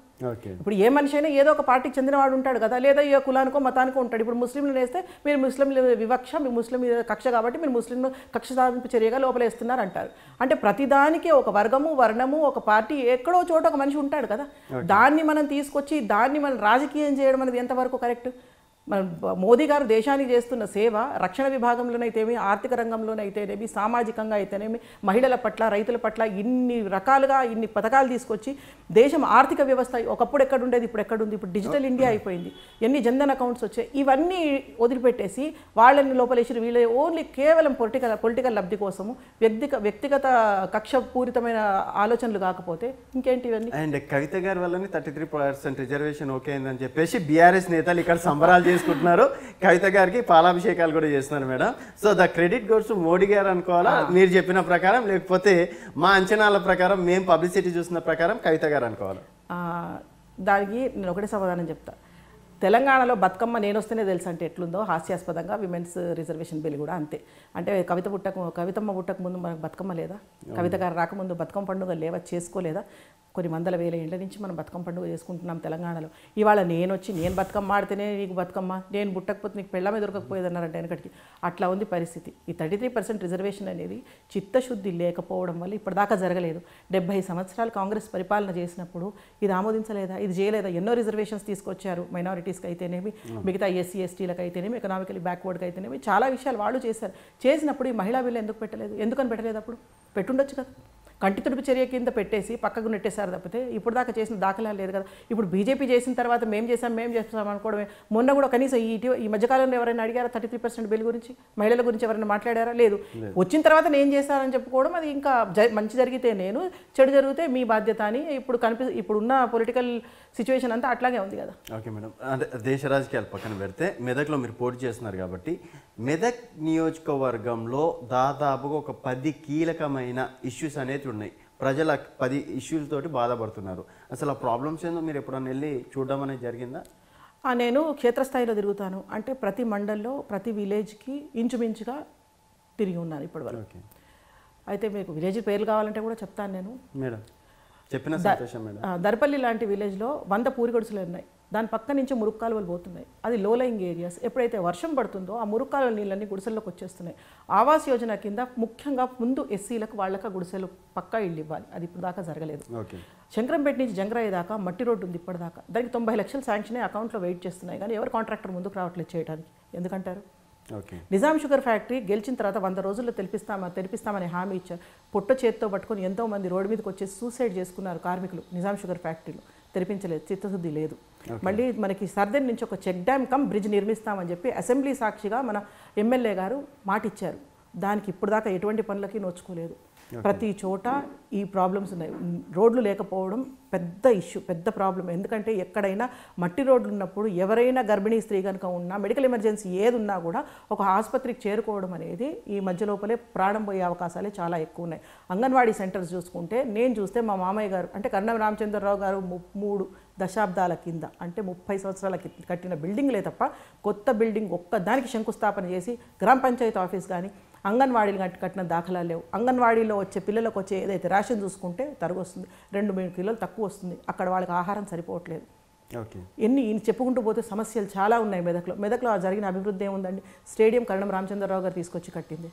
ఇప్పుడు ఏ మనిషి అయినా ఏదో ఒక పార్టీకి చెందినవాడు ఉంటాడు కదా, లేదా ఏ కులానికో మతానికో ఉంటాడు. ఇప్పుడు ముస్లింలు వేస్తే మీరు ముస్లింల వివక్ష, మీ ముస్లిం కక్ష కాబట్టి మీరు ముస్లింలు కక్ష సాధింపు చర్యగా లోపలేస్తున్నారు అంటారు. అంటే ప్రతిదానికి ఒక వర్గము వర్ణము ఒక పార్టీ ఎక్కడో చోట ఒక మనిషి ఉంటాడు కదా, దాన్ని మనం తీసుకొచ్చి దాన్ని మనం రాజకీయం చేయడం అనేది ఎంతవరకు కరెక్ట్? మన మోదీ గారు దేశానికి చేస్తున్న సేవ రక్షణ విభాగంలోనైతేమి, ఆర్థిక రంగంలోనైతేనేమి, సామాజికంగా అయితేనేమి, మహిళల పట్ల రైతుల పట్ల ఇన్ని రకాలుగా ఇన్ని పథకాలు తీసుకొచ్చి దేశం ఆర్థిక వ్యవస్థ ఒకప్పుడు ఎక్కడుండేది ఇప్పుడు ఎక్కడుంది, ఇప్పుడు డిజిటల్ ఇండియా అయిపోయింది, ఎన్ని జన్ధన్ అకౌంట్స్ వచ్చాయి, ఇవన్నీ వదిలిపెట్టేసి వాళ్ళని లోపలేసి వీళ్ళ ఓన్లీ కేవలం పొలిటికల్ లబ్ధి కోసము వ్యక్తిగత కక్షపూరితమైన ఆలోచనలు కాకపోతే ఇంకేంటి ఇవన్నీ. అండ్ కవిత గారి వల్లనే 33% రిజర్వేషన్ ఓకే అయిందని చెప్పేసి బీఆర్ఎస్ నేతలు ఇక్కడ సంబరాలు చేసుకుంటున్నారు. కవిత గారికి పాలాభిషేకాలు కూడా చేస్తున్నారు madam. So the credit goes to Modi గారు అనుకోవాలా మీరు చెప్పిన ప్రకారం, లేకపోతే మా అంచనాల ప్రకారం మేము పబ్లిసిటీ చూసిన ప్రకారం కవిత గారు అనుకోవాలి? దానికి నేను ఒకటే సమాధానం చెప్తా. తెలంగాణలో బతుకమ్మ నేను వస్తేనే తెలుసు అంటే ఎట్లుందో హాస్యాస్పదంగా విమెన్స్ రిజర్వేషన్ బిల్ కూడా అంతే. అంటే కవితమ్మ పుట్టక ముందు మనకు బతుకమ్మ లేదా? కవిత గారు రాకముందు బతుకమ్మ పండుగ లేవా, చేసుకోలేదా? కొన్ని వందల వేల ఏళ్ళ నుంచి మనం బతుకమ్మ పండుగ చేసుకుంటున్నాం తెలంగాణలో. ఇవాళ నేను బతుకమ్మ ఆడితేనే నీకు బతుకమ్మ, నేను పుట్టకపోతే నీకు పెళ్ళమే దొరకకపోయేది అన్నారంటే వెనకటికి. అట్లా ఉంది పరిస్థితి. ఈ 33% రిజర్వేషన్ అనేది చిత్తశుద్ధి లేకపోవడం వల్ల ఇప్పటిదాకా జరగలేదు. 70 సంవత్సరాలు కాంగ్రెస్ పరిపాలన చేసినప్పుడు ఇది ఆమోదించలేదా, ఇది చేయలేదా? ఎన్నో రిజర్వేషన్స్ తీసుకొచ్చారు, మైనారిటీస్కి అయితేనేమి, మిగతా ఎస్సీ ఎస్టీలకు అయితేనేమి, ఎకనామికలీ బ్యాక్వర్డ్కి అయితేనేమి, చాలా విషయాలు వాళ్ళు చేశారు. చేసినప్పుడు ఈ మహిళా బిల్లు ఎందుకు పెట్టలేదు? ఎందుకని పెట్టలేదు? అప్పుడు పెట్టుండొచ్చు కదా. కంటి తుడుపు చర్య కింద పెట్టేసి పక్కకు నెట్టేశారు తప్పితే ఇప్పుడు దాకా చేసిన దాఖలాలు లేదు కదా. ఇప్పుడు బీజేపీ చేసిన తర్వాత మేము చేసాం అనుకోవడమే. మొన్న కూడా కనీసం ఈ మధ్యకాలంలో ఎవరైనా అడిగారా 33% బిల్ గురించి? మహిళల గురించి ఎవరైనా మాట్లాడారా? లేదు. వచ్చిన తర్వాత నేను చేశానని చెప్పుకోవడం అది ఇంకా మంచి జరిగితే నేను, చెడు జరిగితే మీ బాధ్యత అని ఇప్పుడున్న పొలిటికల్ సిచ్యువేషన్ అంతా అట్లాగే ఉంది కదా. ఓకే మేడం, అంటే దేశ రాజకీయాలు పక్కన పెడితే మెదక్లో మీరు పోటీ చేస్తున్నారు కాబట్టి మెదక్ నియోజకవర్గంలో దాదాపుగా ఒక 10 కీలకమైన ఇష్యూస్ అనేది ఉన్నాయి. ప్రజల 10 ఇష్యూలతోటి బాధపడుతున్నారు. అసలు ఆ ప్రాబ్లమ్స్ ఏందో మీరు ఎప్పుడన్నా వెళ్ళి చూడడం అనేది జరిగిందా? నేను క్షేత్రస్థాయిలో తిరుగుతాను. అంటే ప్రతి మండల్లో ప్రతి విలేజ్కి ఇంచుమించుగా తిరిగి ఉన్నాను ఇప్పటివరకు. అయితే మీకు విలేజ్ పేర్లు కావాలంటే కూడా చెప్తాను నేను మేడం. చెప్పిన సంతోషం మేడం. దర్పల్లి లాంటి విలేజ్లో 100 పూరి గుడిసెలు ఉన్నాయి. దాని పక్క నుంచి మురుగు కాలువలు పోతున్నాయి. అది లో లయింగ్ ఏరియాస్. ఎప్పుడైతే వర్షం పడుతుందో ఆ మురుగు కాలువల నీళ్ళన్నీ గుడిసెల్లోకి వచ్చేస్తున్నాయి. ఆవాస్ యోజన కింద ముఖ్యంగా ముందు ఎస్సీలకు వాళ్ళక గుడిసెలు పక్కా ఇళ్ళు ఇవ్వాలి. అది ఇప్పుడు దాకా జరగలేదు. శంకరంపేట నుంచి జంగరాయి దాకా మట్టి రోడ్డు ఉంది ఇప్పటిదాకా. దానికి 90 లక్షలు శాంక్షన్ అయ్యి అకౌంట్లో వెయిట్ చేస్తున్నాయి, కానీ ఎవరు కాంట్రాక్టర్ ముందుకు రావట్లేదు చేయడానికి. ఎందుకంటారు? నిజాం షుగర్ ఫ్యాక్టరీ గెలిచిన తర్వాత 100 రోజుల్లో తెరిపిస్తామని హామీ ఇచ్చారు. పొట్ట చేతితో పట్టుకొని ఎంతోమంది రోడ్డు మీదకి వచ్చి సూసైడ్ చేసుకున్నారు కార్మికులు నిజాం షుగర్ ఫ్యాక్టరీలో. తెరిపించలేదు, చిత్తశుద్ధి లేదు. మళ్ళీ మనకి సర్దన్ నుంచి ఒక చెక్ డ్యామ్ కమ్ బ్రిడ్జ్ నిర్మిస్తామని చెప్పి అసెంబ్లీ సాక్షిగా మన ఎమ్మెల్యే గారు మాట ఇచ్చారు. దానికి ఇప్పుడు దాకా ఎటువంటి పనులకి నోచుకోలేదు. ప్రతి చోట ఈ ప్రాబ్లమ్స్ ఉన్నాయి. రోడ్లు లేకపోవడం పెద్ద ఇష్యూ, పెద్ద ప్రాబ్లం. ఎందుకంటే ఎక్కడైనా మట్టి రోడ్లు ఉన్నప్పుడు ఎవరైనా గర్భిణీ స్త్రీ కనుక ఉన్నా, మెడికల్ ఎమర్జెన్సీ ఏది ఉన్నా కూడా ఒక ఆసుపత్రికి చేరుకోవడం అనేది ఈ మధ్య లోపలే ప్రాణం పోయే అవకాశాలే చాలా ఎక్కువ ఉన్నాయి. అంగన్వాడీ సెంటర్స్ చూసుకుంటే నేను చూస్తే మా మామయ్య గారు అంటే కరణం రామచంద్రరావు గారు 3 దశాబ్దాల కింద అంటే 30 సంవత్సరాల కట్టిన బిల్డింగ్లే తప్ప కొత్త బిల్డింగ్ ఒక్కదానికి శంకుస్థాపన చేసి గ్రామ పంచాయతీ ఆఫీస్ కానీ అంగన్వాడీలు కట్టిన దాఖలాలు లేవు. అంగన్వాడీలో వచ్చే పిల్లలకు వచ్చే ఏదైతే రేషన్ చూసుకుంటే తరుగు వస్తుంది, 2-3 కిలోలు తక్కువ వస్తుంది. అక్కడ వాళ్ళకి ఆహారం సరిపోవట్లేదు. ఎన్ని చెప్పుకుంటూ పోతే సమస్యలు చాలా ఉన్నాయి మెదక్లో జరిగిన అభివృద్ధి ఏముందండి? స్టేడియం కరణం రామచంద్రరావు గారు తీసుకొచ్చి కట్టింది.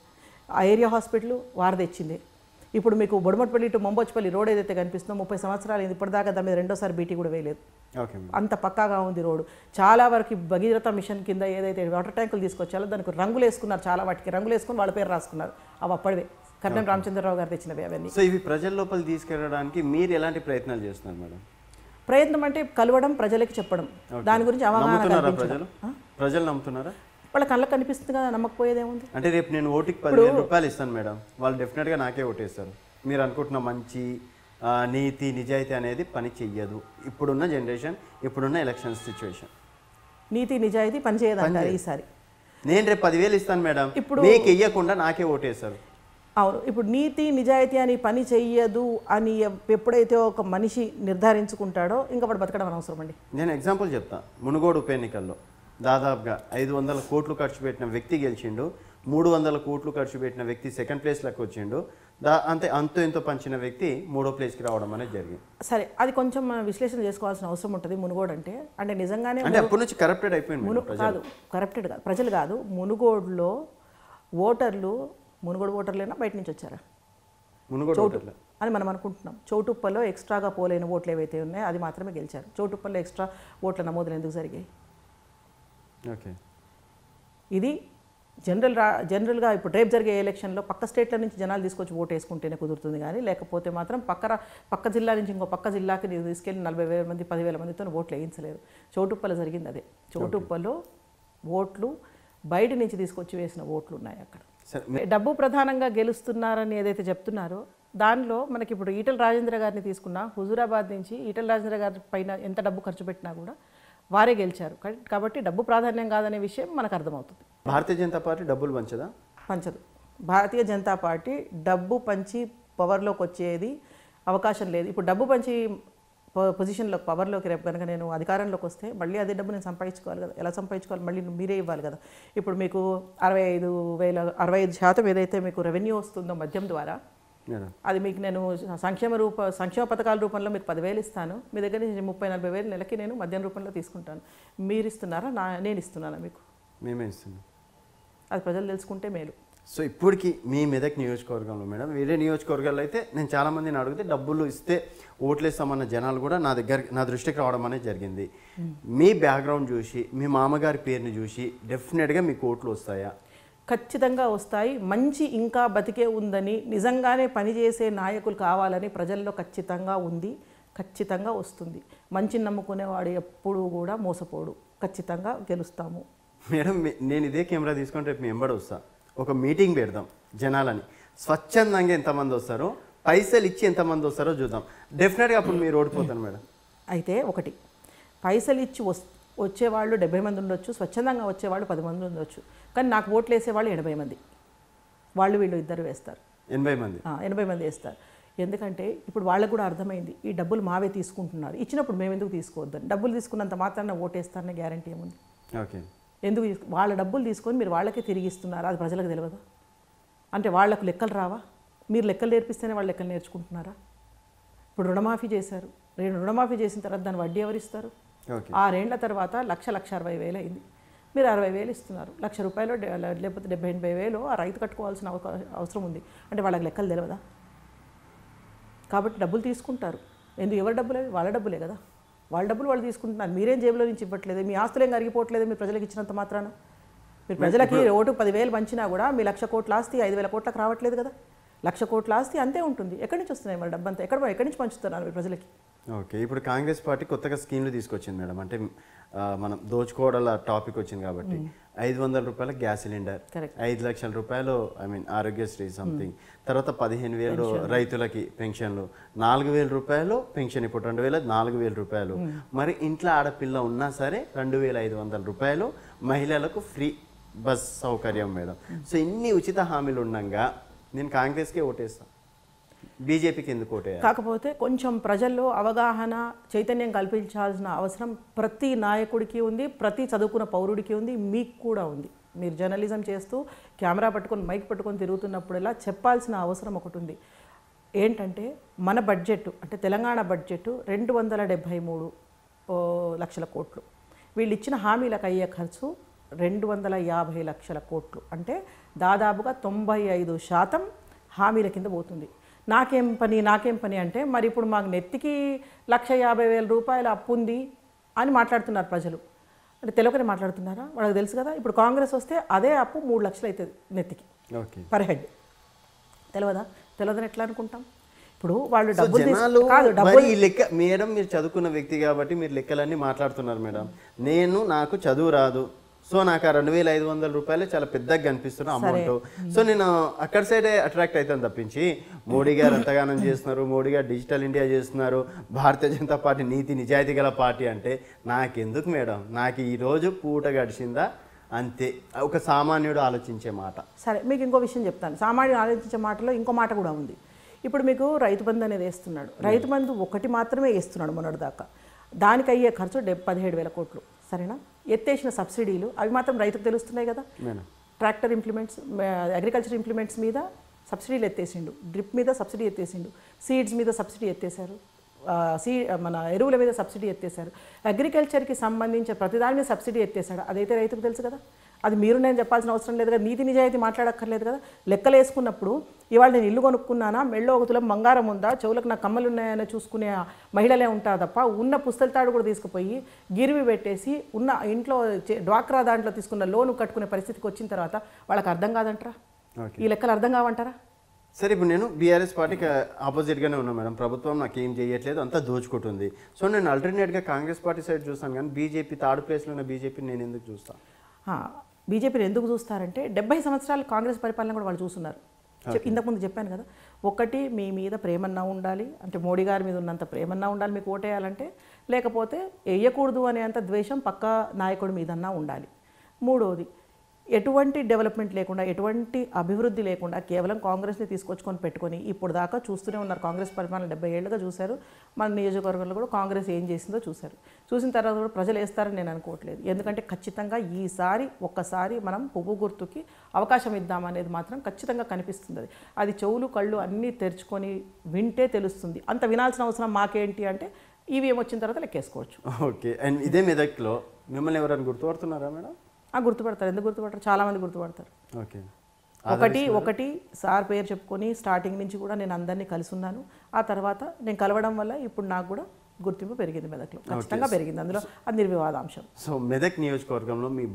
ఆ ఏరియా హాస్పిటల్ వారు తెచ్చింది. ఇప్పుడు మీకు బొడమట్పల్లి టు మొంబోచ్పల్లి రోడ్ ఏదైతే కనిపిస్తుందో 30 సంవత్సరాలు ఇప్పటిదాకా దాని మీద రెండోసారి బీటీ కూడా వేయలేదు. అంత పక్కాగా ఉంది రోడ్డు. చాలా వరకు భగీరథ మిషన్ కింద ఏదైతే వాటర్ ట్యాంకులు తీసుకొచ్చారో దానికి రంగులు వేసుకున్నారు. చాలా వాటికి రంగులు వేసుకుని వాళ్ళ పేరు రాసుకున్నారు. అవి అప్పటివే కరణం రామచంద్రరావు గారు తెచ్చినవి అవన్నీ. సో ఇవి ప్రజల లోపల తీసుకెళ్ళడానికి మీరు ఎలాంటి ప్రయత్నాలు చేస్తున్నారు మేడం? ప్రయత్నం అంటే కలవడం, ప్రజలకి చెప్పడం, దాని గురించి అవగాహన. ప్రజలు నమ్ముతున్నారా? వాళ్ళ కళ్ళకి కనిపిస్తుంది కదా, నమ్మకపోయేదేముంది? అంటే రేపు నేను ఓటుకి 10,000 రూపాయలు ఇస్తాను మేడం, వాళ్ళు డెఫినెట్గా నాకే ఓటేస్తారు. మీరు అనుకుంటున్న మంచి నీతి నిజాయితీ అనేది పని చెయ్యదు ఇప్పుడున్న జనరేషన్, ఇప్పుడున్న ఎలక్షన్ సిచ్యువేషన్. నీతి నిజాయితీ పని చేయదంటారు ఈసారి. నేను రేపు 10,000 ఇస్తాను మేడం, ఇప్పుడు మీకు ఇయ్యకుండా నాకే ఓటేస్తారు. అవును, ఇప్పుడు నీతి నిజాయితీ అని పని చెయ్యదు అని ఎప్పుడైతే ఒక మనిషి నిర్ధారించుకుంటాడో ఇంకా వాడు బతకడం అనవసరం అండి. నేను ఎగ్జాంపుల్ చెప్తా. మునుగోడు ఉప ఎన్నికల్లో దాదాపుగా 500 కోట్లు ఖర్చు పెట్టిన వ్యక్తి గెలిచిండు, 300 కోట్లు ఖర్చు పెట్టిన వ్యక్తి సెకండ్ ప్లేస్లోకి వచ్చిండు, అంతో ఎంతో పంచిన వ్యక్తి 3వ ప్లేస్కి రావడం అనేది జరిగింది. సరే, అది కొంచెం విశ్లేషణ చేసుకోవాల్సిన అవసరం ఉంటుంది. మునుగోడు అంటే నిజంగానే అంటే అప్పటి నుంచి కరప్టెడ్ అయిపోయింది. కాదు, కరప్టెడ్ కాదు, ప్రజలు కాదు. మునుగోడులో ఓటర్లు మునుగోడు ఓటర్లేనా బయట నుంచి వచ్చారా? మునుగోడు అని మనం అనుకుంటున్నాం. చౌటుప్పల్లో ఎక్స్ట్రాగా పోలేని ఓట్లు ఏవైతే ఉన్నాయో అది మాత్రమే గెలిచారు. చౌటుప్పల్లో ఎక్స్ట్రా ఓట్ల నమోదులు ఎందుకు జరిగాయి? ఓకే, ఇది జనరల్గా ఇప్పుడు రేపు జరిగే ఎలక్షన్లో పక్క స్టేట్ల నుంచి జనాలు తీసుకొచ్చి ఓటు వేసుకుంటేనే కుదురుతుంది, కానీ లేకపోతే మాత్రం పక్క జిల్లా నుంచి ఇంకో పక్క జిల్లాకి తీసుకెళ్ళి 40,000 మంది 10,000 మందితో ఓట్లు వేయించలేరు. చౌటుప్పల్లో జరిగింది అదే. చౌటుప్పల్లో ఓట్లు బయట నుంచి తీసుకొచ్చి వేసిన ఓట్లు ఉన్నాయి. అక్కడ డబ్బు ప్రధానంగా గెలుస్తున్నారని ఏదైతే చెప్తున్నారో దానిలో మనకి ఇప్పుడు ఈటెల రాజేంద్ర గారిని తీసుకున్నా, హుజూరాబాద్ నుంచి ఈటెల రాజేంద్ర గారి పైన ఎంత డబ్బు ఖర్చు పెట్టినా కూడా వారే గెలిచారు. కాబట్టి డబ్బు ప్రాధాన్యం కాదనే విషయం మనకు అర్థమవుతుంది. భారతీయ జనతా పార్టీ డబ్బులు పంచదు. భారతీయ జనతా పార్టీ డబ్బు పంచి పవర్లోకి వచ్చేది అవకాశం లేదు. ఇప్పుడు డబ్బు పంచి పొజిషన్లో పవర్లోకి రేపు కనుక నేను అధికారంలోకి వస్తే మళ్ళీ అదే డబ్బు నేను సంపాదించుకోవాలి కదా. ఎలా సంపాదించుకోవాలి? మళ్ళీ మీరే ఇవ్వాలి కదా. ఇప్పుడు మీకు 65% ఏదైతే మీకు రెవెన్యూ వస్తుందో మద్యం ద్వారా, అది మీకు నేను సంక్షేమ పథకాల రూపంలో మీకు 10,000 ఇస్తాను. మీ దగ్గర నుంచి 30-40 వేలు నెలకి నేను మద్యం రూపంలో తీసుకుంటాను. మీరు ఇస్తున్నారా, నేను ఇస్తున్నానా? మీకు మేమే ఇస్తున్నాం. అది ప్రజలు తెలుసుకుంటే మేలు. సో ఇప్పటికి మీ మెదక్ నియోజకవర్గంలో మేడం, వేరే నియోజకవర్గాల్లో అయితే నేను చాలామందిని అడిగితే డబ్బులు ఇస్తే ఓట్లేస్తామన్న జనాలు కూడా నా దృష్టికి రావడం అనేది జరిగింది. మీ బ్యాక్గ్రౌండ్ చూసి, మీ మామగారి పేరుని చూసి డెఫినెట్గా మీకు ఓట్లు వస్తాయా? ఖచ్చితంగా వస్తాయి. మంచి ఇంకా బతికే ఉందని, నిజంగానే పనిచేసే నాయకులు కావాలని ప్రజల్లో ఖచ్చితంగా ఉంది, ఖచ్చితంగా వస్తుంది. మంచిని నమ్ముకునేవాడు ఎప్పుడూ కూడా మోసపోడు. ఖచ్చితంగా గెలుస్తాము. మేడం, నేను ఇదే కెమెరా తీసుకొని రేపు మీ వెంబడి వస్తా, ఒక మీటింగ్ పెడదాం జనాలని. స్వచ్ఛందంగా ఎంతమంది వస్తారో, పైసలు ఇచ్చి ఎంతమంది వస్తారో చూద్దాం. డెఫినెట్గా అప్పుడు మీరు ఓడిపోతాను మేడం. అయితే ఒకటి, పైసలు ఇచ్చి వచ్చేవాళ్ళు 70 మంది ఉండొచ్చు, స్వచ్ఛందంగా వచ్చేవాళ్ళు 10 మంది ఉండొచ్చు, కానీ నాకు ఓట్లు వేసేవాళ్ళు 80 మంది. వీళ్ళు ఇద్దరు వేస్తారు. 80 మంది వేస్తారు. ఎందుకంటే ఇప్పుడు వాళ్ళకు కూడా అర్థమైంది ఈ డబ్బులు మావే తీసుకుంటున్నారు, ఇచ్చినప్పుడు మేము ఎందుకు తీసుకోవద్దని. డబ్బులు తీసుకున్నంత మాత్రాన ఓటేస్తారనే గ్యారంటీ ఏముంది? ఓకే, ఎందుకు వాళ్ళ డబ్బులు తీసుకొని మీరు వాళ్ళకే తిరిగి ఇస్తున్నారు, అది ప్రజలకు తెలియదు. అంటే వాళ్లకు లెక్కలు రావా? మీరు లెక్కలు నేర్పిస్తేనే వాళ్ళు లెక్కలు నేర్చుకుంటున్నారా? ఇప్పుడు రుణమాఫీ చేశారు, రుణమాఫీ చేసిన తర్వాత దాని వడ్డీ ఎవరిస్తారు? 6 ఏళ్ల తర్వాత 1,60,000 అయింది. మీరు 60,000 ఇస్తున్నారు. 1,00,000 రూపాయలు లేకపోతే 70,000 ఆ రైతు కట్టుకోవాల్సిన అవసరం ఉంది. అంటే వాళ్ళకి లెక్కలు తెలియదా? కాబట్టి డబ్బులు తీసుకుంటారు. ఎవరి డబ్బులు? వాళ్ళ డబ్బులే కదా. వాళ్ళ డబ్బులు వాళ్ళు తీసుకుంటున్నారు. మీరేం జేబులో నుంచి ఇవ్వట్లేదు, మీ ఆస్తులు ఏం కరిగిపోవట్లేదు మీరు ప్రజలకు ఇచ్చినంత మాత్రాన. మీరు ప్రజలకి ఓటు 10,000 పంచినా కూడా మీ 1,00,000 కోట్ల ఆస్తి 5,000 కోట్లకు రావట్లేదు కదా. 1,00,000 కోట్ల ఆస్తి అంతే ఉంటుంది. ఎక్కడి నుంచి వస్తున్నాయి మరి డబ్బంతా? ఎక్కడి నుంచి పంచుతున్నారు మీరు ప్రజలకి? ఓకే, ఇప్పుడు కాంగ్రెస్ పార్టీ కొత్తగా స్కీమ్లు తీసుకొచ్చింది మేడం. అంటే మనం దోచుకోవడాల టాపిక్ వచ్చింది కాబట్టి 500 రూపాయల గ్యాస్ సిలిండర్, 5 లక్షల రూపాయలు ఆరోగ్యశ్రీ సంథింగ్, తర్వాత 15,000 రైతులకి పెన్షన్లు, 4,000 రూపాయలు పెన్షన్, ఇప్పుడు 2,000 4,000 రూపాయలు. మరి ఇంట్లో ఆడపిల్ల ఉన్నా సరే 2,500 రూపాయలు మహిళలకు ఫ్రీ బస్ సౌకర్యం మేడం. సో ఇన్ని ఉచిత హామీలు ఉండగా నేను కాంగ్రెస్కే ఓటేస్తాను, బీజేపీకి ఎందుకు ఓటేయాలి? కాకపోతే కొంచెం ప్రజల్లో అవగాహన చైతన్యం కల్పించాల్సిన అవసరం ప్రతి నాయకుడికి ఉంది, ప్రతి చదువుకున్న పౌరుడికి ఉంది, మీకు కూడా ఉంది. మీరు జర్నలిజం చేస్తూ కెమెరా పట్టుకొని మైక్ పట్టుకొని తిరుగుతున్నప్పుడల్లా చెప్పాల్సిన అవసరం ఒకటి ఉంది. ఏంటంటే మన బడ్జెట్ అంటే తెలంగాణ బడ్జెట్ 273 లక్షల కోట్లు. వీళ్ళు ఇచ్చిన హామీలకు అయ్యే ఖర్చు 250 లక్షల కోట్లు. అంటే దాదాపుగా 95% హామీల కింద పోతుంది. నాకేం పని అంటే మరి ఇప్పుడు మాకు నెత్తికి 150,000 రూపాయల అప్పు ఉంది అని మాట్లాడుతున్నారు ప్రజలు. అంటే తెలుగునే మాట్లాడుతున్నారా? వాళ్ళకి తెలుసు కదా. ఇప్పుడు కాంగ్రెస్ వస్తే అదే అప్పు 3 లక్షలు అవుతుంది నెత్తికి పర్ హెడ్. తెలియదని ఎట్లా అనుకుంటాం? ఇప్పుడు వాళ్ళు డబ్బులు కాదు ఈ లెక్క మేడం, మీరు చదువుకున్న వ్యక్తి కాబట్టి మీరు లెక్కలన్నీ మాట్లాడుతున్నారు మేడం. నాకు చదువు రాదు, సో నాకు ఆ 2,500 రూపాయలు చాలా పెద్దగా కనిపిస్తున్న అమౌంట్. సో నేను అక్కడ సైడే అట్రాక్ట్ అవుతాను తప్పించి మోడీ గారు ఎంతగానం చేస్తున్నారు, మోడీ గారు డిజిటల్ ఇండియా చేస్తున్నారు, భారతీయ జనతా పార్టీ నీతి నిజాయితీ గల పార్టీ అంటే నాకెందుకు మేడం? నాకు ఈరోజు పూట గడిచిందా అంతే. ఒక సామాన్యుడు ఆలోచించే మాట. సరే, మీకు ఇంకో విషయం చెప్తాను. సామాన్యుడు ఆలోచించే మాటలో ఇంకో మాట కూడా ఉంది. ఇప్పుడు మీకు రైతు బంధు అనేది వేస్తున్నాడు. రైతు బంధు ఒకటి మాత్రమే వేస్తున్నాడు మొన్నటిదాకా. దానికి అయ్యే ఖర్చు 17,000 కోట్లు. సరేనా? ఎత్తేసిన సబ్సిడీలు అవి మాత్రం రైతుకు తెలుస్తున్నాయి కదా. ట్రాక్టర్ ఇంప్లిమెంట్స్, అగ్రికల్చర్ ఇంప్లిమెంట్స్ మీద సబ్సిడీలు ఎత్తేసిండు, డ్రిప్ మీద సబ్సిడీ ఎత్తేసిండు, సీడ్స్ మీద సబ్సిడీ ఎత్తేసారు, మన ఎరువుల మీద సబ్సిడీ ఎత్తేసారు. అగ్రికల్చర్కి సంబంధించిన ప్రతిదాని మీద సబ్సిడీ ఎత్తేసాడు. అదైతే రైతుకు తెలుసు కదా. అది మీరు నేను చెప్పాల్సిన అవసరం లేదు కదా. నీతి నిజాయితీ మాట్లాడక్కర్లేదు కదా. లెక్కలు వేసుకున్నప్పుడు ఇవాళ నేను ఇల్లు కొనుక్కున్నానా, మెళ్ళో ఒక తులం బంగారం ఉందా, చెవులకు నా కమ్మలు ఉన్నాయని చూసుకునే మహిళలే ఉంటారు తప్ప ఉన్న పుస్తలతాడు కూడా తీసుకుపోయి గిరివి పెట్టేసి ఉన్న ఇంట్లో డ్వాక్రా దాంట్లో తీసుకున్న లోను కట్టుకునే పరిస్థితికి వచ్చిన తర్వాత వాళ్ళకి అర్థం కాదంటారా? ఈ లెక్కలు అర్థం కావంటారా? సరే, ఇప్పుడు నేను బీఆర్ఎస్ పార్టీకి ఆపోజిట్గానే ఉన్నాను మేడం. ప్రభుత్వం నాకు ఏం చేయట్లేదు, అంతా దోచుకుంటుంది. సో నేను ఆల్టర్నేట్గా కాంగ్రెస్ పార్టీ సైడ్ చూస్తాను, కానీ బీజేపీ థర్డ్ ప్లేస్లో ఉన్న బీజేపీ నేను ఎందుకు చూస్తాను? బీజేపీని ఎందుకు చూస్తారంటే 70 సంవత్సరాలు కాంగ్రెస్ పరిపాలన కూడా వాళ్ళు చూస్తున్నారు. ఇంతకుముందు చెప్పాను కదా. ఒకటి, మీ మీద ప్రేమన్నా ఉండాలి, అంటే మోడీ గారి మీద ఉన్నంత ప్రేమన్నా ఉండాలి మీకు ఓటేయాలంటే, లేకపోతే వేయకూడదు అనేంత ద్వేషం పక్క నాయకుడి మీదన్నా ఉండాలి. మూడోది, ఎటువంటి డెవలప్మెంట్ లేకుండా, ఎటువంటి అభివృద్ధి లేకుండా కేవలం కాంగ్రెస్ని తీసుకొచ్చుకొని పెట్టుకొని ఇప్పుడు దాకా చూస్తూనే ఉన్నారు. కాంగ్రెస్ పరిపాలన 70 ఏళ్ళుగా చూశారు. మన నియోజకవర్గంలో కూడా కాంగ్రెస్ ఏం చేసిందో చూశారు. చూసిన తర్వాత కూడా ప్రజలు వేస్తారని నేను అనుకోవట్లేదు. ఎందుకంటే ఖచ్చితంగా ఈసారి ఒక్కసారి మనం పువ్వు గుర్తుకి అవకాశం ఇద్దామనేది మాత్రం ఖచ్చితంగా కనిపిస్తుంది. అది చెవులు కళ్ళు అన్నీ తెరుచుకొని వింటే తెలుస్తుంది. అంత వినాల్సిన అవసరం మాకేంటి అంటే ఈవీఎం వచ్చిన తర్వాత లెక్కేసుకోవచ్చు. ఓకే, అండ్ ఇదే మెదక్లో మిమ్మల్ని ఎవరైనా గుర్తుపడుతున్నారా మేడం? గుర్తుపడతారు. ఎందుకు గుర్తుపడతారు? చాలామంది గుర్తుపడతారు. ఓకే, ఒకటి సార్ పేరు చెప్పుకొని స్టార్టింగ్ నుంచి కూడా నేను అందరినీ కలిసి ఉన్నాను. ఆ తర్వాత నేను కలవడం వల్ల ఇప్పుడు నాకు కూడా గుర్తింపు పెరిగింది, మెదక్లో ఖచ్చితంగా పెరిగింది. అందులో అది నిర్వివాదాంశం. సో మెదక్ నియోజకవర్గంలో మీ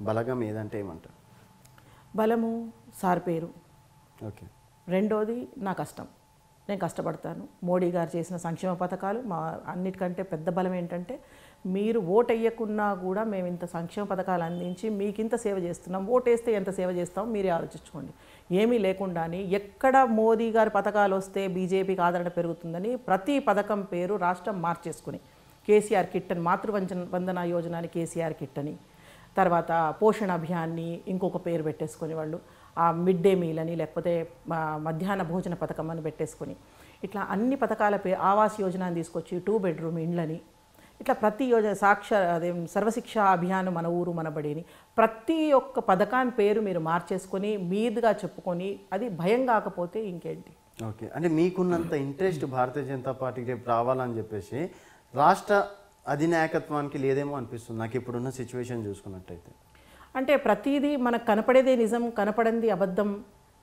బలగం ఏదంటే ఏమంటారు? బలము సార్ పేరు. ఓకే. రెండోది నా కష్టం, నేను కష్టపడతాను. మోడీ గారు చేసిన సంక్షేమ పథకాలు మా అన్నిటికంటే పెద్ద బలం ఏంటంటే, మీరు ఓటు వేయకున్నా కూడా మేము ఇంత సంక్షేమ పథకాలు అందించి మీకు ఇంత సేవ చేస్తున్నాం, ఓటేస్తే ఎంత సేవ చేస్తాం మీరే ఆలోచించుకోండి. ఏమీ లేకుండానే ఎక్కడ మోదీ గారి పథకాలు వస్తే బీజేపీకి ఆదరణ పెరుగుతుందని ప్రతి పథకం పేరు రాష్ట్రం మార్చేసుకుని, కేసీఆర్ కిట్ అని, మాతృవందన యోజన అని కేసీఆర్ కిట్ అని, తర్వాత పోషణ అభియాన్ని ఇంకొక పేరు పెట్టేసుకొని వాళ్ళు ఆ మిడ్ డే మీల్ అని, లేకపోతే మధ్యాహ్న భోజన పథకం అని పెట్టేసుకొని, ఇట్లా అన్ని పథకాల ఆవాస్ యోజన అని తీసుకొచ్చి 2 బెడ్రూమ్ ఇండ్లని, ఇట్లా ప్రతి యోజన సర్వశిక్ష అభియాన్ మన ఊరు మన బడిని, ప్రతి ఒక్క పథకాన్ని పేరు మీరు మార్చేసుకొని మీదుగా చెప్పుకొని అది భయం కాకపోతే ఇంకేంటి? ఓకే, అంటే మీకున్నంత ఇంట్రెస్ట్ భారతీయ జనతా పార్టీకి రేపు రావాలని చెప్పేసి రాష్ట్ర అధినాయకత్వానికి లేదేమో అనిపిస్తుంది నాకు ఇప్పుడున్న సిచ్యువేషన్ చూసుకున్నట్టయితే. అంటే ప్రతిదీ మనకు కనపడేదే నిజం, కనపడింది అబద్ధం,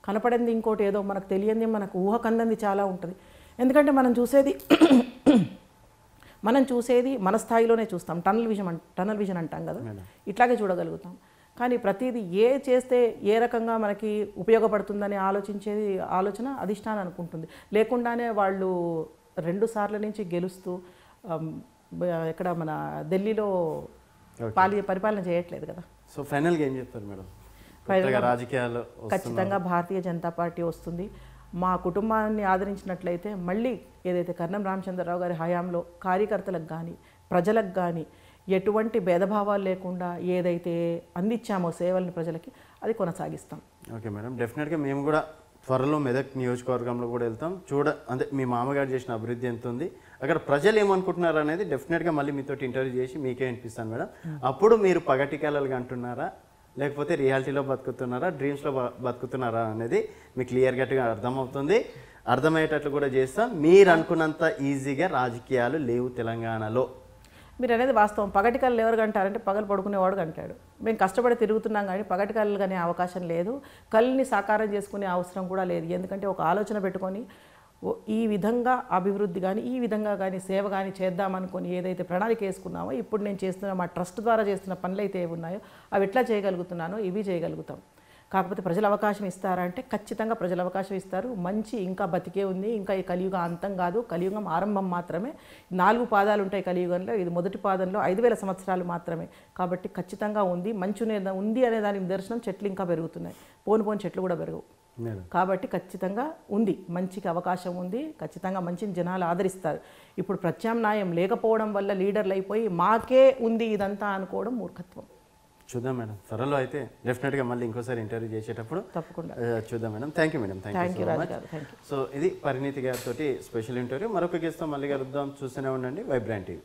కనపడింది ఇంకోటి ఏదో, మనకు తెలియంది, మనకు ఊహకందంది చాలా ఉంటుంది. ఎందుకంటే మనం చూసేది మన స్థాయిలోనే చూస్తాం. టనల్ విజన్ అంటాం కదా, ఇట్లాగే చూడగలుగుతాం. కానీ ప్రతిదీ చేస్తే ఏ రకంగా మనకి ఉపయోగపడుతుందని ఆలోచన అధిష్టానం అనుకుంటుంది. లేకుండానే వాళ్ళు 2 సార్ల నుంచి గెలుస్తూ ఇక్కడ మన ఢిల్లీలో పరిపాలన చేయట్లేదు కదా. సో ఫైనల్గా ఏం చెప్తారు మేడం? కొత్తగా రాజకీయాలు ఖచ్చితంగా భారతీయ జనతా పార్టీ వస్తుంది. మా కుటుంబాన్ని ఆదరించినట్లయితే మళ్ళీ ఏదైతే కర్ణం రామచంద్రరావు గారి హయాంలో కార్యకర్తలకు కానీ ప్రజలకు కానీ ఎటువంటి భేదభావాలు లేకుండా ఏదైతే అందించామో సేవల్ని ప్రజలకి అది కొనసాగిస్తాం. ఓకే మేడం, డెఫినెట్గా మేము కూడా త్వరలో మెదక్ నియోజకవర్గంలో కూడా వెళ్తాం. అంటే మీ మామగారు చేసిన అభివృద్ధి ఎంత ఉంది, అక్కడ ప్రజలు ఏమనుకుంటున్నారు అనేది డెఫినెట్గా మళ్ళీ మీతో ఇంటర్వ్యూ చేసి మీకే వినిపిస్తాను మేడం. అప్పుడు మీరు పగటి కళలుగా అంటున్నారా లేకపోతే రియాలిటీలో బతుకుతున్నారా, డ్రీమ్స్లో బతుకుతున్నారా అనేది మీకు క్లియర్గా అర్థమవుతుంది. అర్థమయ్యేటట్లు కూడా చేస్తాం. మీరు అనుకున్నంత ఈజీగా రాజకీయాలు లేవు తెలంగాణలో. మీరు అనేది వాస్తవం. పగటి కళ్ళు ఎవరు అంటారంటే పగలు పడుకునేవాడు అంటాడు. మేము కష్టపడి తిరుగుతున్నాం కానీ పగటి కళ్ళు కానీ అవకాశం లేదు. కళ్ళని సాకారం చేసుకునే అవసరం కూడా లేదు. ఎందుకంటే ఒక ఆలోచన పెట్టుకొని ఈ విధంగా అభివృద్ధి కానీ ఈ విధంగా కానీ సేవ కానీ చేద్దామనుకొని ఏదైతే ప్రణాళిక వేసుకున్నామో ఇప్పుడు నేను చేస్తున్న మా ట్రస్ట్ ద్వారా చేస్తున్న పనులు అయితే ఏవి ఉన్నాయో అవి ఎట్లా చేయగలుగుతున్నానో ఇవి చేయగలుగుతాం. కాకపోతే ప్రజలు అవకాశం ఇస్తారంటే ఖచ్చితంగా ప్రజలు అవకాశం ఇస్తారు. మంచి ఇంకా బతికే ఉంది. ఇంకా ఈ కలియుగ అంతం కాదు, కలియుగం ఆరంభం మాత్రమే. 4 పాదాలు ఉంటాయి కలియుగంలో, ఇది మొదటి పాదంలో 5000 సంవత్సరాలు మాత్రమే. కాబట్టి ఖచ్చితంగా ఉంది, మంచి ఉంది అనే దానికి నిదర్శనం చెట్లు ఇంకా పెరుగుతున్నాయి. పోను చెట్లు కూడా పెరగవు. కాబట్టి ఖచ్చితంగా ఉంది, మంచికి అవకాశం ఉంది. ఖచ్చితంగా మంచిని జనాలు ఆదరిస్తారు. ఇప్పుడు ప్రత్యామ్నాయం లేకపోవడం వల్ల లీడర్లు అయిపోయి మాకే ఉంది ఇదంతా అనుకోవడం మూర్ఖత్వం. చూద్దాం మేడం, త్వరలో అయితే డెఫినెట్గా మళ్ళీ ఇంకోసారి ఇంటర్వ్యూ చేసేటప్పుడు తప్పకుండా చూద్దాం madam. Thank you madam. Thank you so much. So ఇది పరిణీతి గారితో స్పెషల్ ఇంటర్వ్యూ. మరొక గెస్ట్తో మళ్ళీ కలుద్దాం. చూస్తూనే ఉండండి వైబ్రాంట్ టీవీ.